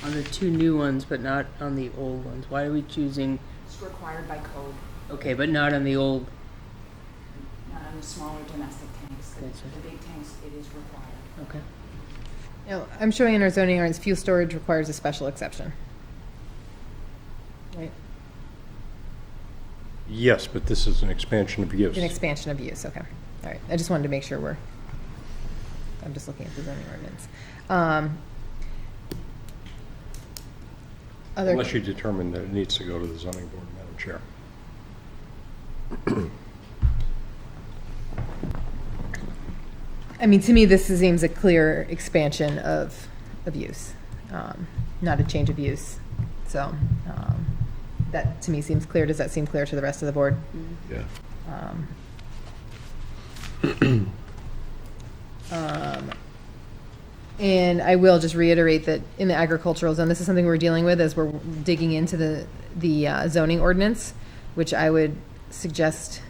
on the 2 new ones, but not on the old ones. Why are we choosing, It's required by code, okay, but not on the old? not on the smaller domestic tanks. Okay, so- The big tanks, it is required. Okay. I'm showing in our zoning ordinance, fuel storage requires a special exception. Right? Yes, but this is an expansion of use. An expansion of use, okay. All right, I just wanted to make sure I'm just looking at the zoning ordinance. Unless you determine that it needs to go to the zoning board, Madam Chair. I mean, to me, this seems a clear expansion of use, not a change of use. So that, to me, seems clear. Does that seem clear to the rest of the board? Yeah. And I will just reiterate that in the agricultural zone, this is something we're dealing with as we're digging into the zoning ordinance, which I would suggest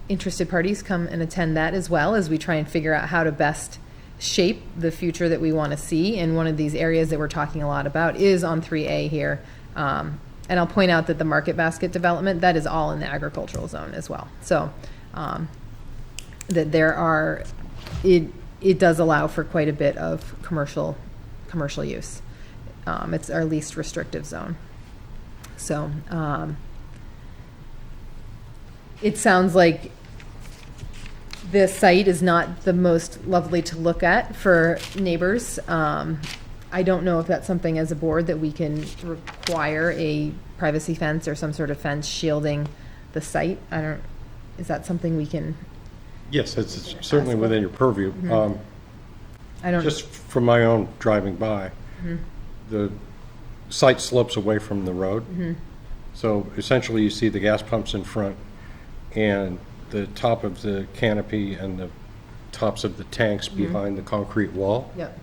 interested parties come and attend that as well, as we try and figure out how to best shape the future that we want to see. And one of these areas that we're talking a lot about is on 3A here. And I'll point out that the market basket development, that is all in the agricultural zone as well. So that there are, it does allow for quite a bit of commercial use. It's our least restrictive zone. So, it sounds like this site is not the most lovely to look at for neighbors. I don't know if that's something as a board that we can require a privacy fence or some sort of fence shielding the site. Is that something we can, Yes, it's certainly within your purview. I don't. Just from my own driving by, the site slopes away from the road. So essentially, you see the gas pumps in front, and the top of the canopy and the tops of the tanks behind the concrete wall. Yep.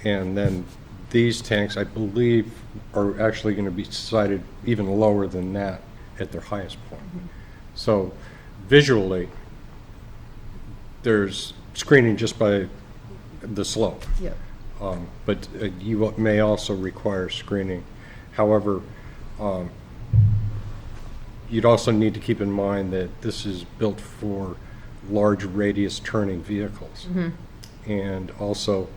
And then these tanks, I believe, are actually going to be sited even lower than that at their highest point. So visually, there's screening just by the slope. Yep. But you may also require screening. However, you'd also need to keep in mind that this is built for large radius turning vehicles. And also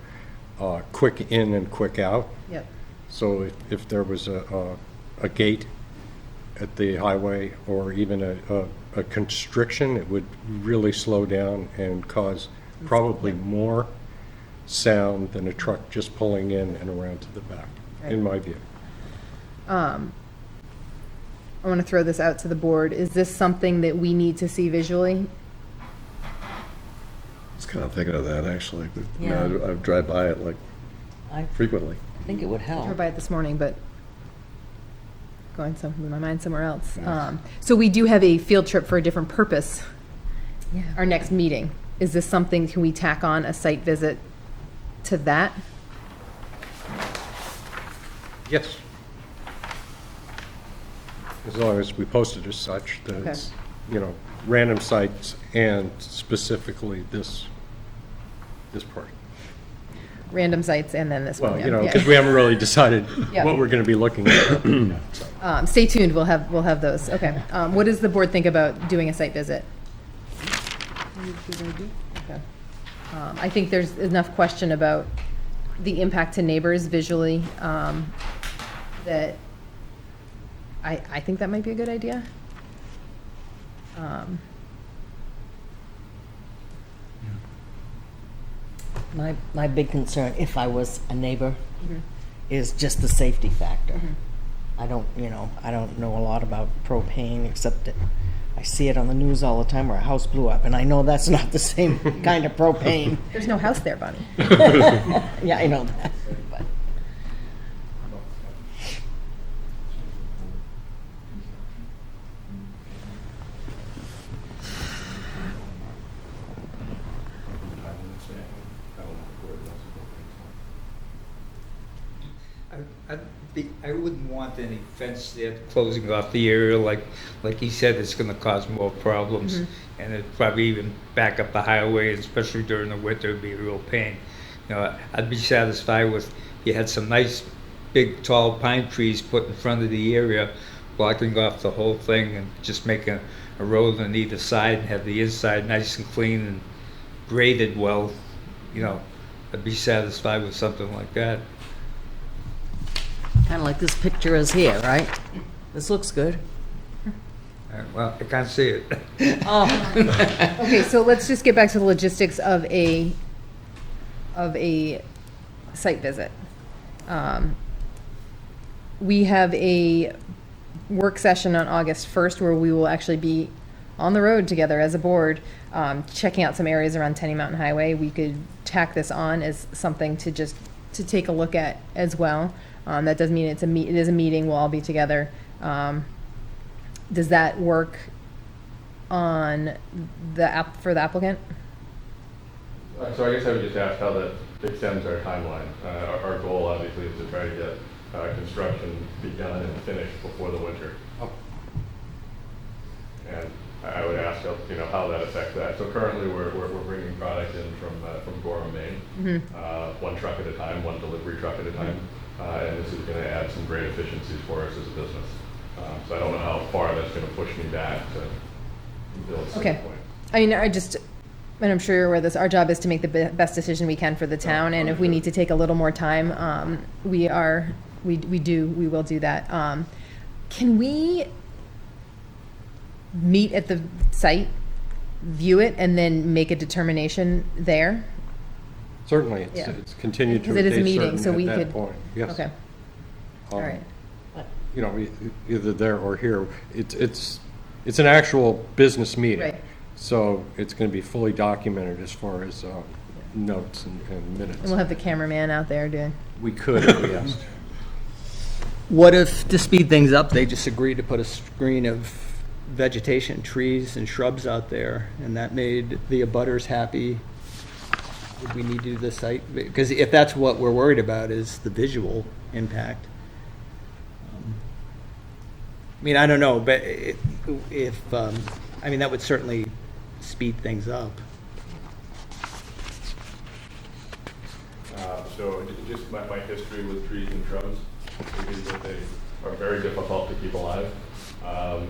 quick in and quick out. Yep. So if there was a gate at the highway or even a constriction, it would really slow down and cause probably more sound than a truck just pulling in and around to the back, in my view. I want to throw this out to the board. Is this something that we need to see visually? I was kind of thinking of that, actually. But, you Yeah. know, I drive by it like I frequently. think it would I help. drove by it this morning, but with my mind somewhere else. So we do have a field trip for a different purpose. Yeah. Our next meeting. Is this something, can we tack on a site visit to that? Yes. As long as we post it as such, that Okay. it's, random sites and specifically this part. Random sites and then this one. Well, yeah, yeah. because we haven't really decided Yeah. what we're going to be looking at. Stay tuned, we'll have those, okay. What does the board think about doing a site visit? Okay. I think there's enough question about the impact to neighbors visually, that I think that might be a good idea. My big concern, if I was a neighbor, is just the safety factor. I don't know a lot about propane, except that I see it on the news all the time where a house blew up, and I know that's not the same kind of propane. There's no house there, Bonnie. Yeah, I know that. But I wouldn't want any fence there closing off the area, like he said, it's gonna cause more problems. And it'd probably even back up the highway, especially during the winter, it'd be a real pain. I'd be satisfied with, you had some nice, big, tall pine trees put in front of the area, blocking off the whole thing, and just make a road on either side, and have the inside nice and clean and graded well. I'd be satisfied with something like that. kind of like this picture is here, right? This looks good. Well, I can't see it. Okay, so let's just get back to the logistics of a site visit. We have a work session on August 1st where we will actually be on the road together as a board, checking out some areas around Tenny Mountain Highway. We could tack this on as something to take a look at as well. That does mean it is a meeting, we'll all be together. Does that work on for the applicant? So I guess I would just ask how that extends our timeline. Our goal obviously is to try to get construction begun and finished before the winter. And I would ask, how that affects that. So currently we're bringing product in from Gorham, Maine, one truck at a time, one delivery truck at a time. And this is going to add some great efficiencies for us as a business. So I don't know how far that's going to push me back to build a Okay. point. I mean, and I'm sure you're aware of this, our job is to make the best decision we can for the town, and if we need to take a little more time, we will do that. Can we, meet at the site, view it, and then make a determination there? Certainly, Yeah. it's continued to Because a it is a date meeting, so certain we at that could. point, yes. Okay, all Um, right. You know, either there or here. It's an actual business meeting. Right. So it's going to be fully documented as far as notes and And minutes. we'll have the cameraman out there doing. We could if we asked. What if, to speed things up, they just agreed to put a screen of vegetation, trees and shrubs out there, and that made the abutters happy? Would we need to do the site? Because if that's what we're worried about, is the visual impact. I mean, I don't know, but if, I mean, that would certainly speed things up. So just my history with trees and shrubs is that they are very difficult to keep alive.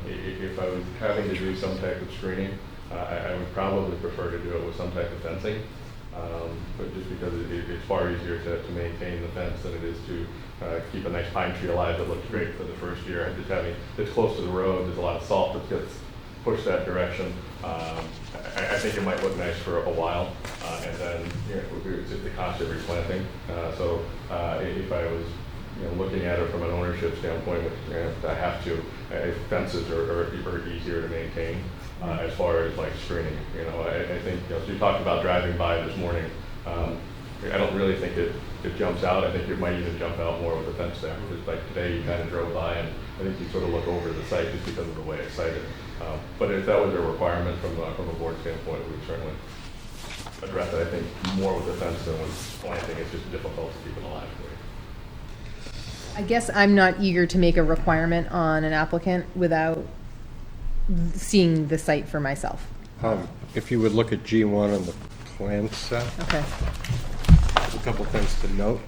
If I was having to do some type of screening, I would probably prefer to do it with some type of fencing. But just because it's far easier to maintain the fence than it is to keep a nice pine tree alive that looks great for the first year. And just having, it's close to the road, there's a lot of salt that gets pushed that direction. I think it might look nice for a while, and then it's just the constant replanting. So if I was looking at it from an ownership standpoint, I have to, fences are easier to maintain. As far as like screening, I think, so you talked about driving by this morning. I don't really think it jumps out. I think it might even jump out more with the fence there, because like today you kind of drove by and I think you sort of look over the site just because of the way it's sited. But if that was a requirement from a board standpoint, we would certainly address it. I think more with the fence than with planting. It's just difficult to keep it alive. I guess I'm not eager to make a requirement on an applicant without seeing the site for myself. If you would look at G1 on the plan set, Okay. a couple things to note.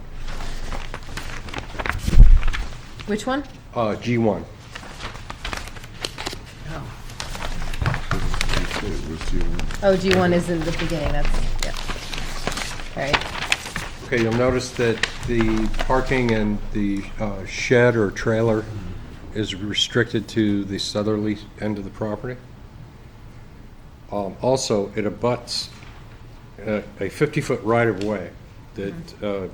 Which one? G1. Oh, G1 is in the beginning, that's, yeah. All right, Okay, you'll notice that the parking and the shed or trailer is restricted to the southerly end of the property. Also, it abuts a 50-foot right-of-way that,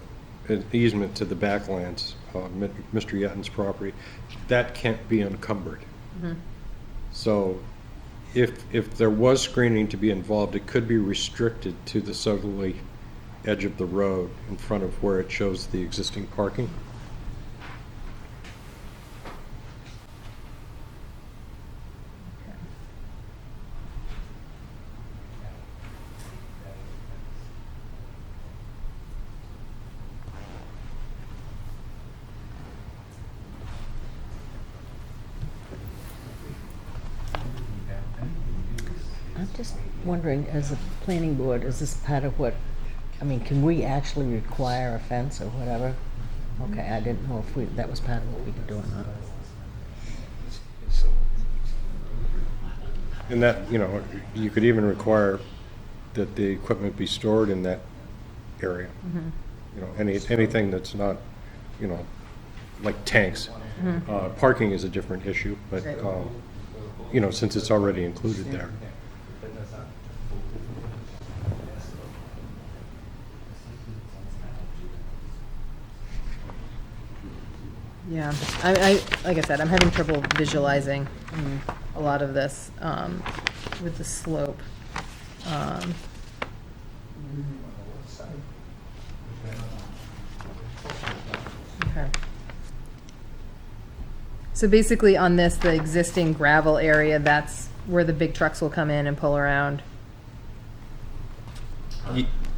an easement to the backlands, Mr. Yetton's property. That can't be encumbered. So if there was screening to be involved, it could be restricted to the southerly edge of the road in front of where it shows the existing parking. I'm just wondering, as a planning board, is this part of what, I mean, can we actually require a fence or whatever? Okay, I didn't know if that was part of what we could do or not. And that, you could even require that the equipment be stored in that area. Anything that's not, like tanks. Parking is a different issue, but, since it's already included there. yeah. I like I said, I'm having trouble visualizing a lot of this with the slope. Okay. So basically on this, the existing gravel area, that's where the big trucks will come in and pull around.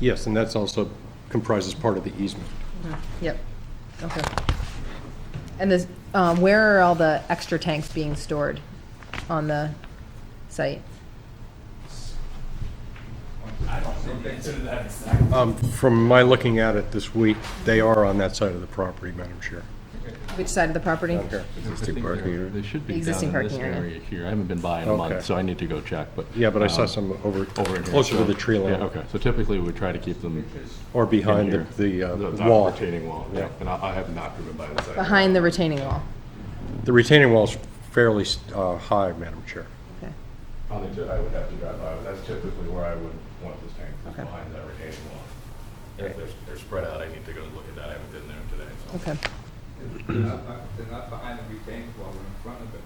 Yes, and that's also comprises part of the easement. Yep, okay. And this, where are all the extra tanks being stored on the site? From my looking at it this week, they are on that side of the property, Madam Chair. Which side of the property? Down here. Existing parking area. They should be Existing down in this parking area. area here. I haven't been by in a Okay. month, so I need to go check, but. Yeah, but I saw some over over in here, closer to so- the tree line. Yeah, okay, so typically we try to keep them Or in behind here. the wall. Retaining wall, Yeah. yeah, and I have not driven by the side. Behind the retaining wall. The retaining wall is fairly high, Madam Chair. Okay. I would have to drive by, but that's typically where I would want this tank, is Okay. behind that retaining wall. If they're spread out, I need to go look at that, I haven't been there today, so. Okay. They're not behind the retaining wall, they're in front of it.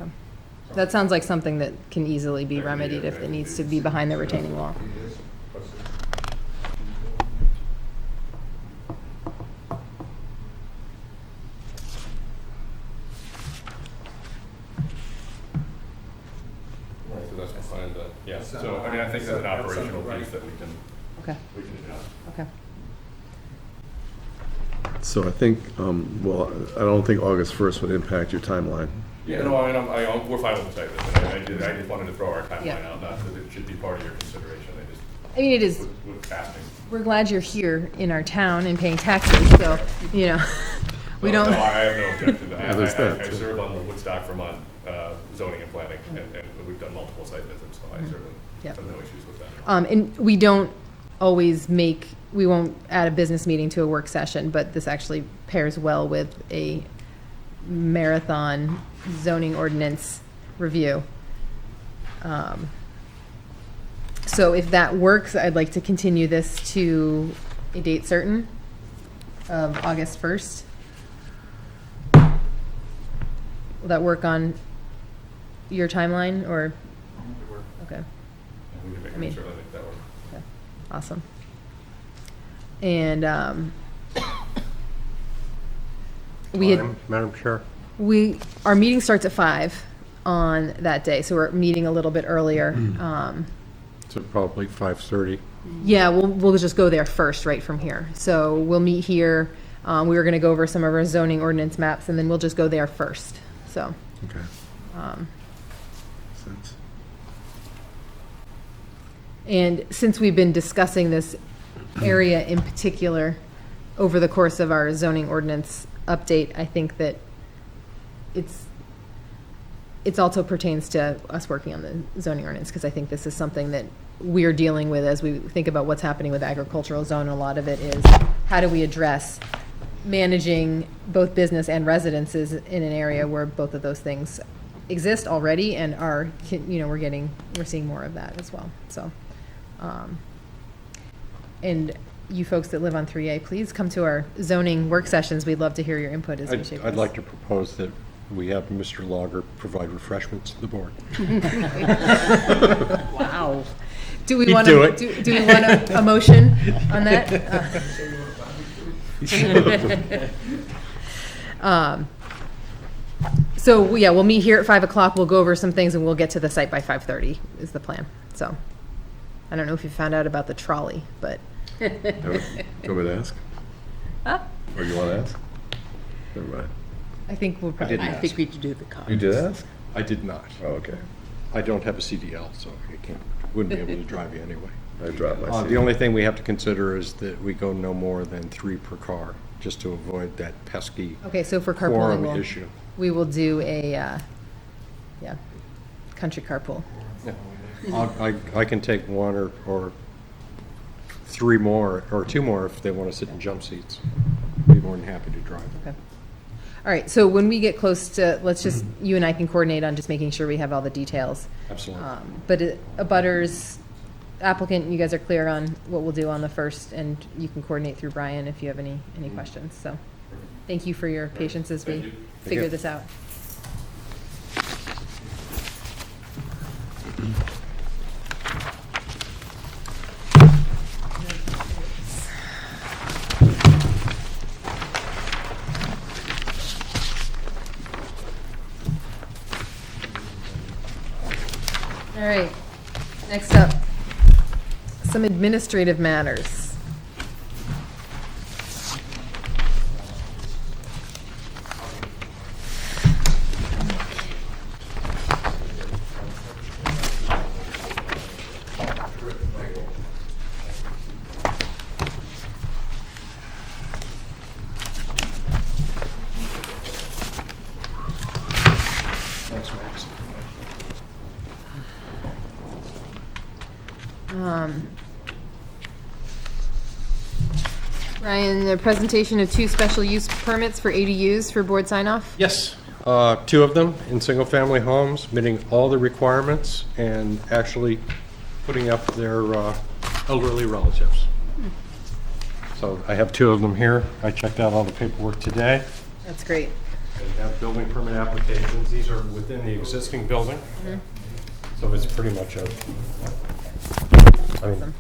Okay. That sounds like something that can easily be remedied if it needs to be behind the retaining wall. Right, so that's behind the, yeah, so, I mean, I think that's an operational piece that we can Okay, adjust. okay. So I think, well, I don't think August 1st would impact your timeline. Yeah, no, we're fine with the site visit. I just wanted to throw our Yeah. timeline out, not that it should be part of your consideration, I just, I mean, it is, with casting. we're glad you're here in our town and paying taxes, so, we No, don't. No, I have no objection to that. Yeah, there's that, I too. serve on the Woodstock, Vermont zoning and planning, and we've done multiple site visits, so I certainly Yep. have no issues with that. And we don't always we won't add a business meeting to a work session, but this actually pairs well with a marathon zoning ordinance review. So if that works, I'd like to continue this to a date certain of August 1st. Will that work on your timeline, or? Okay. We can I mean- certainly make that work. Okay, awesome. And we had, Madam Chair? our meeting starts at 5 on that day, so we're meeting a little bit earlier. So probably 5:30. Yeah, we'll just go there first, right from here. So we'll meet here. We were gonna go over some of our zoning ordinance maps, and then we'll just go there first, so. Okay. Sense. And since we've been discussing this area in particular over the course of our zoning ordinance update, I think that it's also pertains to us working on the zoning ordinance, because I think this is something that we're dealing with as we think about what's happening with agricultural zone. A lot of it is, how do we address managing both business and residences in an area where both of those things exist already and are, we're seeing more of that as well, so. And you folks that live on 3A, please come to our zoning work sessions. We'd love to hear your input as we shape I'd this. like to propose that we have Mr. Lager provide refreshments to the board. Wow. Do we He'd want do to, it. do we want a motion on that? So, yeah, we'll meet here at 5 o'clock. We'll go over some things and we'll get to the site by 5:30 is the plan. So, I don't know if you found out about the trolley, but. Do you want me to ask? Huh? Or you want to ask? Never mind. I think we'll probably. I think we should do the car. You did ask? I did not. Oh, okay. I don't have a CDL, so wouldn't be able to drive you anyway. I dropped my seat. The only thing we have to consider is that we go no more than 3 per car, just to avoid that pesky Okay, so for carpooling, quorum issue. we will do a, country carpool. I can take 1 or 3 more, or 2 more if they want to sit in jump seats. Be more than happy to drive. Okay. All right, so when we get close to, let's just, you and I can coordinate on just making sure we have all the details. Absolutely. But abutters, applicant, you guys are clear on what we'll do on the 1st, and you can coordinate through Brian if you have any questions, so. Thank you for your patience as we figure this out. All right, next up, some administrative matters. Thanks, Max. Ryan, the presentation of 2 special use permits for ADUs for board sign-off? Yes, Two of them in single-family homes, meeting all the requirements and actually putting up their elderly relatives. So I have two of them here. I checked out all the paperwork today. That's great. They have building permit applications. These are within the existing building. So it's pretty much a, I mean,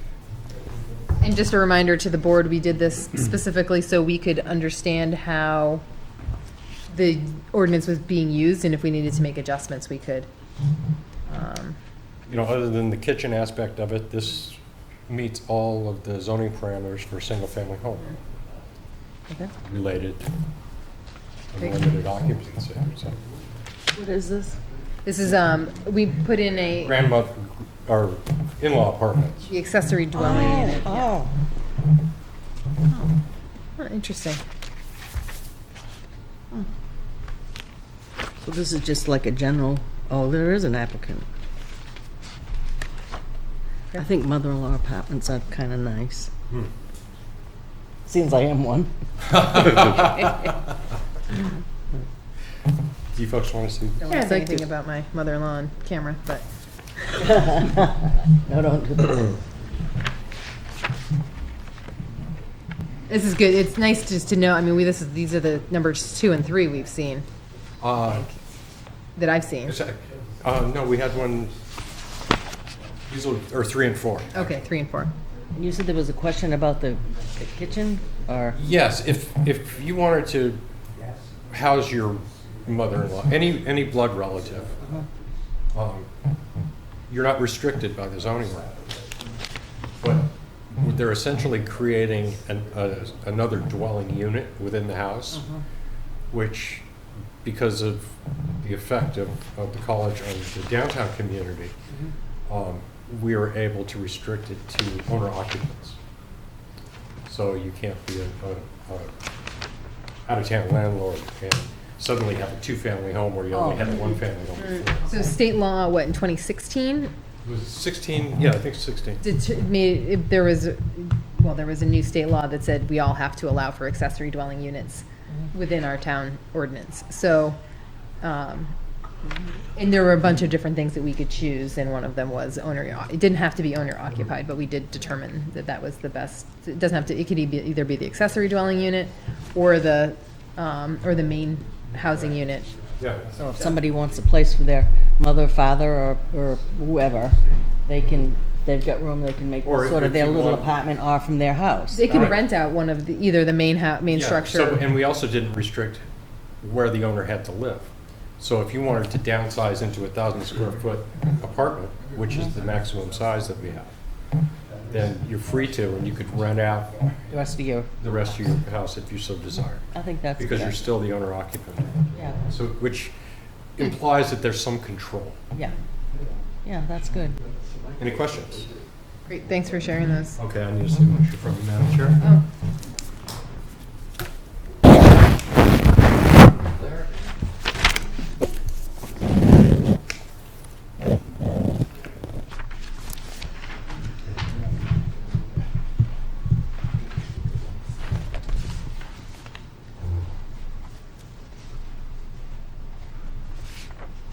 And just a reminder to the board, we did this specifically so we could understand how the ordinance was being used, and if we needed to make adjustments, we could. you know, other than the kitchen aspect of it, this meets all of the zoning parameters for a single-family home Okay. related to Great. limited occupancy. So What is this? This is, we put in a, grandmother, or in-law apartments. the accessory dwelling unit. Oh, Oh, interesting. so this is just like a general, oh, there is an applicant. I think mother-in-law apartments are kind of nice. Seems I am one. Do you folks want to see? Don't want to say anything about my mother-in-law on camera, but No, don't do that. this is good. It's nice just to know, I mean, these are the numbers 2 and 3 we've seen, that I've seen. No, we had one, these are 3 and 4. Okay, 3 and 4. You said there was a question about the kitchen, or? Yes, if you wanted to house your mother-in-law, any blood relative, you're not restricted by the zoning law. But they're essentially creating another dwelling unit within the house, which, because of the effect of the college on the downtown community, we are able to restrict it to owner occupants. So you can't be a out-of-town landlord and suddenly have a two-family home where you only had a one-family home before. So state law, what, in 2016? It was 16, yeah, I think 16. There was a new state law that said we all have to allow for accessory dwelling units within our town ordinance. So, and there were a bunch of different things that we could choose, and one of them was owner. It didn't have to be owner occupied, but we did determine that that was the best. It doesn't have to. It could either be the accessory dwelling unit, or the main housing unit. Yeah. So if somebody wants a place for their mother, father, or whoever, they've got room, they can make Or sort of if their you little want- apartment off from their house. They could Right. rent out one of either the main Yeah, structure. so, and we also didn't restrict where the owner had to live. So if you wanted to downsize into a 1,000-square-foot apartment, which is the maximum size that we have, then you're free to, and you could rent out The rest of your, the rest of your house if you so desire, I think that's because good. you're still the owner occupant. Yeah, So, which implies that there's some control. yeah. Yeah, that's good. Any questions? Great, thanks for sharing those. Okay, I need a signature from you, Madam Chair. Oh.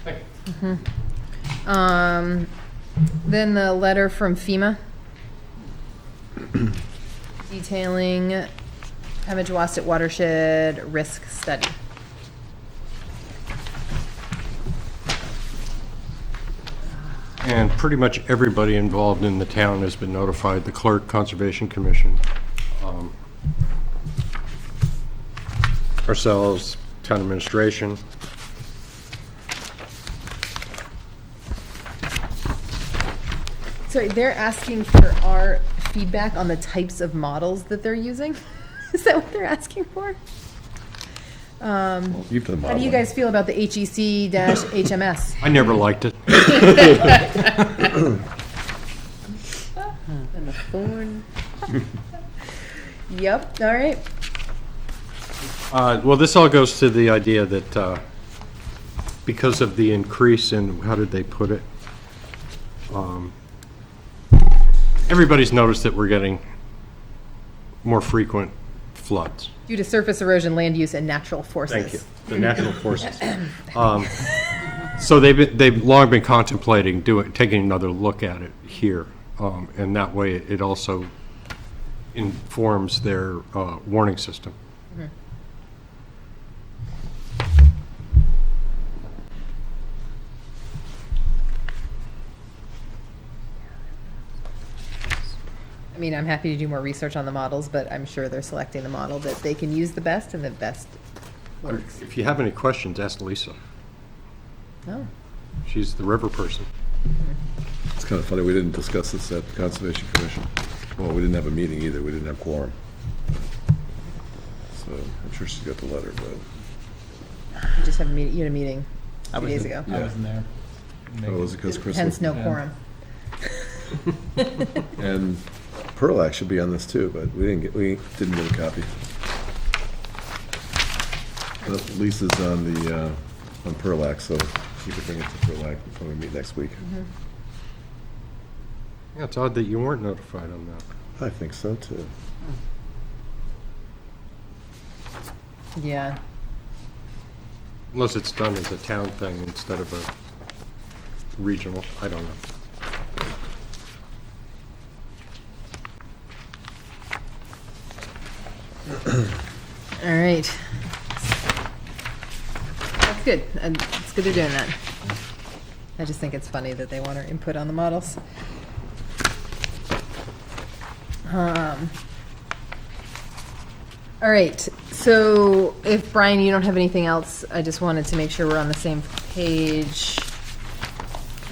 Thank you. Then the letter from FEMA detailing Pemigewasset watershed risk study. And pretty much everybody involved in the town has been notified, the clerk, Conservation Commission, ourselves, town administration. Sorry, they're asking for our feedback on the types of models that they're using? Is that what they're asking for? You've done How do you modeling. guys feel about the HEC-HMS? I never liked it. And the thorn. Yep, all right. Well, this all goes to the idea that because of the increase in, how did they put it? Everybody's noticed that we're getting more frequent floods. Due to surface erosion, land use, and natural forces. Thank you. The natural forces. So they've long been contemplating taking another look at it here. And that way it also informs their warning system. I mean, I'm happy to do more research on the models, but I'm sure they're selecting the model that they can use the best and the best works. If you have any questions, ask Lisa. Oh, She's the river person. It's kind of funny, we didn't discuss this at the Conservation Commission. Well, we didn't have a meeting either, we didn't have quorum. So I'm sure she's got the letter, but, you just have a meeting, you had a meeting 2 days ago. yeah. there. Oh, was it because Chris? Hence no Yeah. quorum. And Perlac should be on this too, but we didn't get a copy. But Lisa's on on Perlac, so she could bring it to Perlac when we meet next week. Yeah, it's odd that you weren't notified on that. I think so too. Yeah. Unless it's done as a town thing instead of a regional, I don't know. All right. That's good. And it's good they're doing that. I just think it's funny that they want our input on the models. All right. So if Brian, you don't have anything else, I just wanted to make sure we're on the same page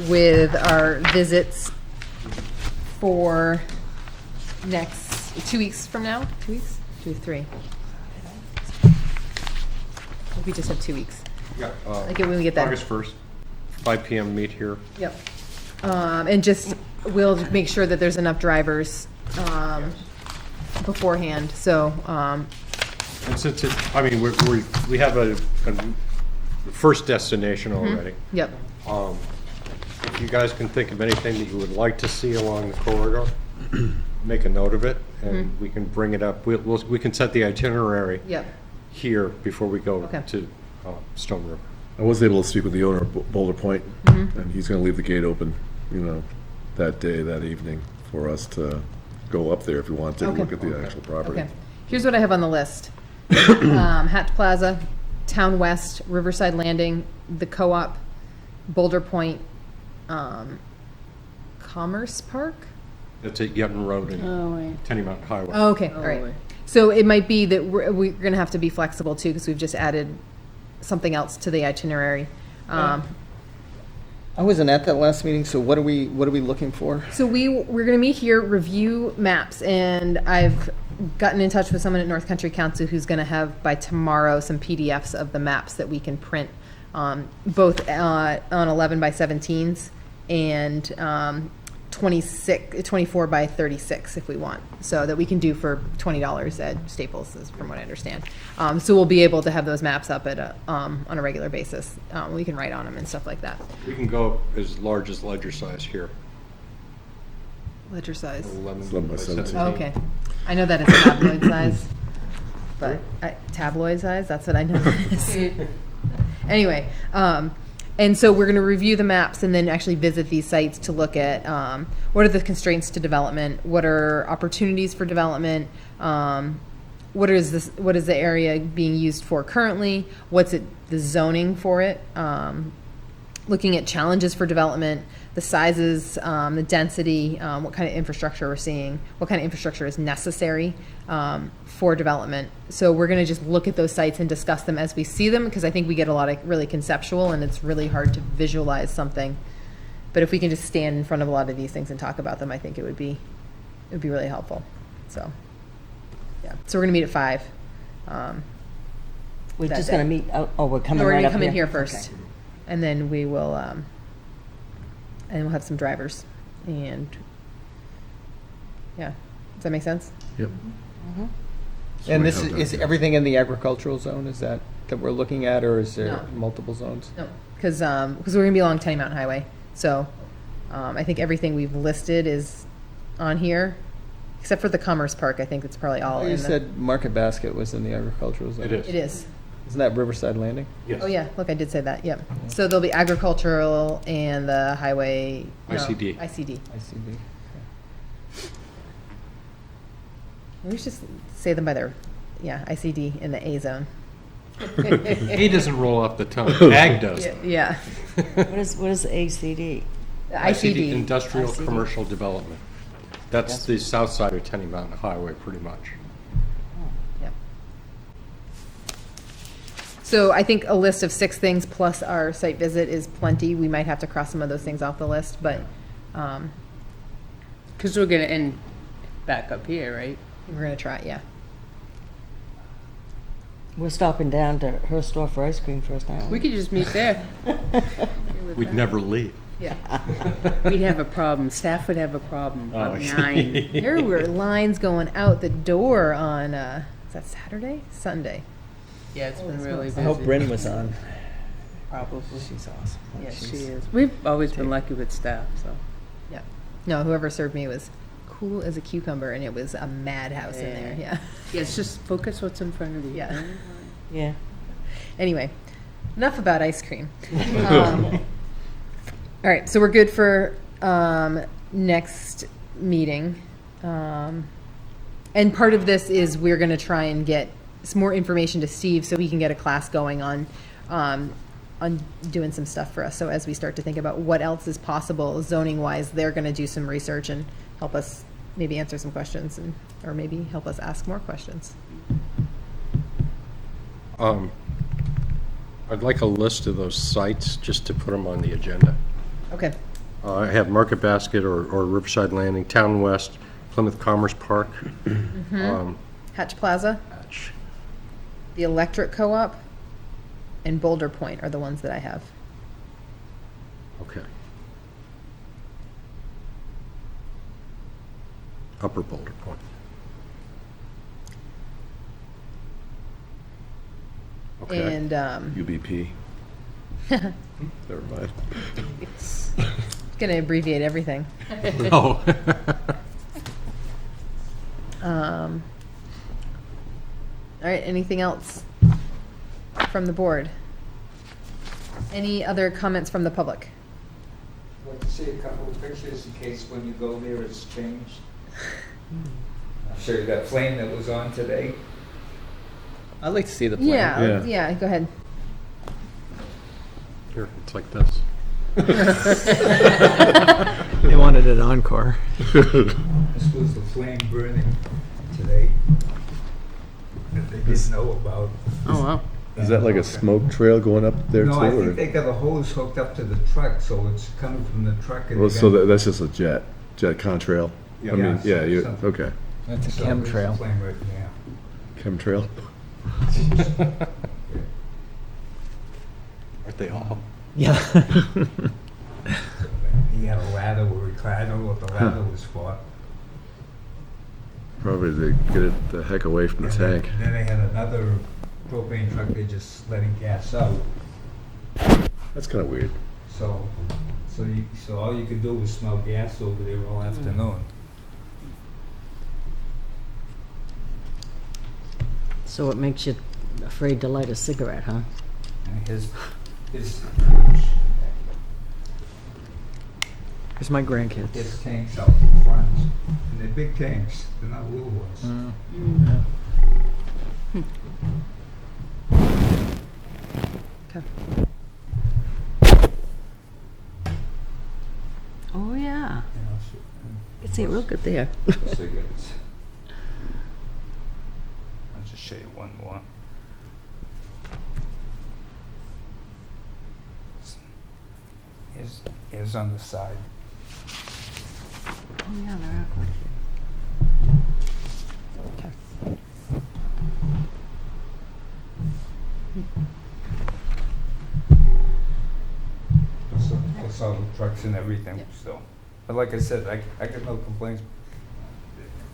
with our visits for next 2 weeks from now. 2 weeks? 2 or 3? I think we just have 2 weeks. Yeah. Like when we get that. August 1st, 5 PM, meet here. Yep. And just, we'll make sure that there's enough drivers beforehand, so, And since I mean, we have a first destination already. yep. If you guys can think of anything that you would like to see along the corridor, make a note of it, and we can bring it up. We can set the itinerary Yep. here before we go Okay. to Stone River. I was able to speak with the owner of Boulder Point, and he's gonna leave the gate open, that day, that evening, for us to go up there if we want to take a look at the actual property. Okay. Here's what I have on the list. Hatch Plaza, Town West, Riverside Landing, the Co-op, Boulder Point, Commerce Park? That's at Yetton Road and Oh, right. Tenny Mountain Highway. Oh, okay, all right. So it might be that we're going to have to be flexible too, because we've just added something else to the itinerary. I wasn't at that last meeting, so what are we looking for? So we're going to meet here, review maps, and I've gotten in touch with someone at North Country Council who's going to have by tomorrow some PDFs of the maps that we can print, both on 11 by 17s and 24 by 36 if we want, so that we can do for $20 at Staples, is from what I understand. So we'll be able to have those maps up at on a regular basis. We can write on them and stuff like that. We can go as large as ledger size here. Ledger size. 11 by 17. Oh, okay. I know that it's tabloid size, but tabloid size, that's what I know that is. Anyway, and so we're going to review the maps and then actually visit these sites to look at what are the constraints to development, what are opportunities for development, what is the area being used for currently, what's the zoning for it, looking at challenges for development, the sizes, the density, what kind of infrastructure we're seeing, what kind of infrastructure is necessary for development. So we're going to just look at those sites and discuss them as we see them, because I think we get a lot of really conceptual and it's really hard to visualize something. But if we can just stand in front of a lot of these things and talk about them, I think it would be really helpful. So, yeah. So we're going to meet at 5. We're that just day. gonna meet, we're coming No, we're right going to up come in here Okay. first. And then we will, and we'll have some drivers. And, yeah. Does that make sense? Yep. And this Sorry, is everything in the agricultural zone, is that we're looking at, or is there No. multiple zones? No, because we're going to be along Tenny Mountain Highway. So I think everything we've listed is on here. Except for the Commerce Park, I think it's probably all in You the. said Market Basket was in the agricultural zone. It is. It is. Isn't that Riverside Landing? Yes. Oh, yeah, look, I did say that, yep. So there'll be agricultural and the highway. no, ICD. ICD. ICD. We should just say them by their, yeah, ICD in the A zone. A doesn't roll off the tongue, ag does. Yeah. What is ACD? The ICD, ICD. Industrial ICD. Commercial Development. That's the south side of Tenny Mountain Highway, pretty much. Yep. So I think a list of 6 things plus our site visit is plenty. We might have to cross some of those things off the list, but Because we're gonna end back up here, right? we're gonna try, yeah. We're stopping down to her store for ice cream first, aren't We we? could just meet there. We'd never leave. Yeah. We'd have a problem. Staff would have a problem. About 9. There were lines going out the door on, is that Saturday? Sunday. Yeah, it's been really busy. I hope Bryn was on. Probably. She's awesome. Yes, she She's- is. We've always been lucky with staff, so. Yeah. No, whoever served me was cool as a cucumber, and it was a madhouse in there, yeah. Yeah, it's just focus what's in front of you. Yeah. Yeah. Anyway, enough about ice cream. All right, so we're good for next meeting. And part of this is we're going to try and get some more information to Steve so he can get a class going on doing some stuff for us. So as we start to think about what else is possible zoning-wise, they're going to do some research and help us maybe answer some questions and or maybe help us ask more questions. I'd like a list of those sites, just to put them on the agenda. Okay. I have Market Basket or Riverside Landing, Town West, Plymouth Commerce Park. Hatch Plaza, the Electric Co-op, and Boulder Point are the ones that I have. Okay. Upper Boulder Point. Okay. And UBP. Never mind. gonna abbreviate everything. No. All right, anything else from the board? Any other comments from the public? I'd like to see a couple of pictures in case when you go there it's changed. I'll show you that flame that was on today. I'd like to see the plan. Yeah, yeah, go ahead. Here, it's like this. They wanted an encore. This was the flame burning today that they didn't know about. Oh, wow. Is that like a smoke trail going up there too? No, I or- think they got a hose hooked up to the truck, so it's coming from the truck. And Well, they're so gonna- that's just a jet contrail. I mean, yeah, you, something. okay. That's a so there's chemtrail. flame right now. Chemtrail. Aren't they all? Yeah. He had a ladder where he climbed. I don't know what the ladder was for. Probably to get it the heck away from the And tank. Then they had another propane truck, they just letting gas out. That's kind of weird. So all you could do was smell gas over there all afternoon. So it makes you afraid to light a cigarette, huh? And his Here's my grandkids. his tanks out in front, and they're big tanks, they're not little ones. Okay. Oh, yeah. You know, You can see it real good there. cigarettes. I'll just show you one more. Here's on the side. Oh, yeah, there are. Plus all the trucks and everything, so. But like I said, I got no complaints.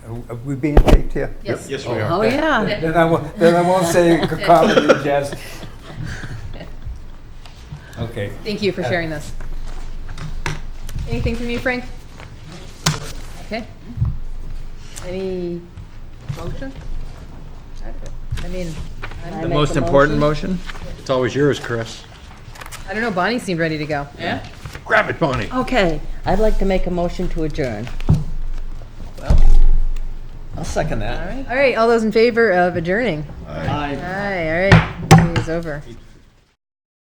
Are we being taped here? Yes. Yes, we are. Oh, yeah. Then I won't say comedy, Jazz. Okay. Thank you for sharing this. Anything from you, Frank? Okay. Any motion? I mean, The most important motion? It's always yours, Chris. I don't know, Bonnie seemed ready to go. Yeah? Grab it, Bonnie. Okay, I'd like to make a motion to adjourn. I'll second that. All right, all those in favor of adjourning? Aye. Aye, all right, meeting is over.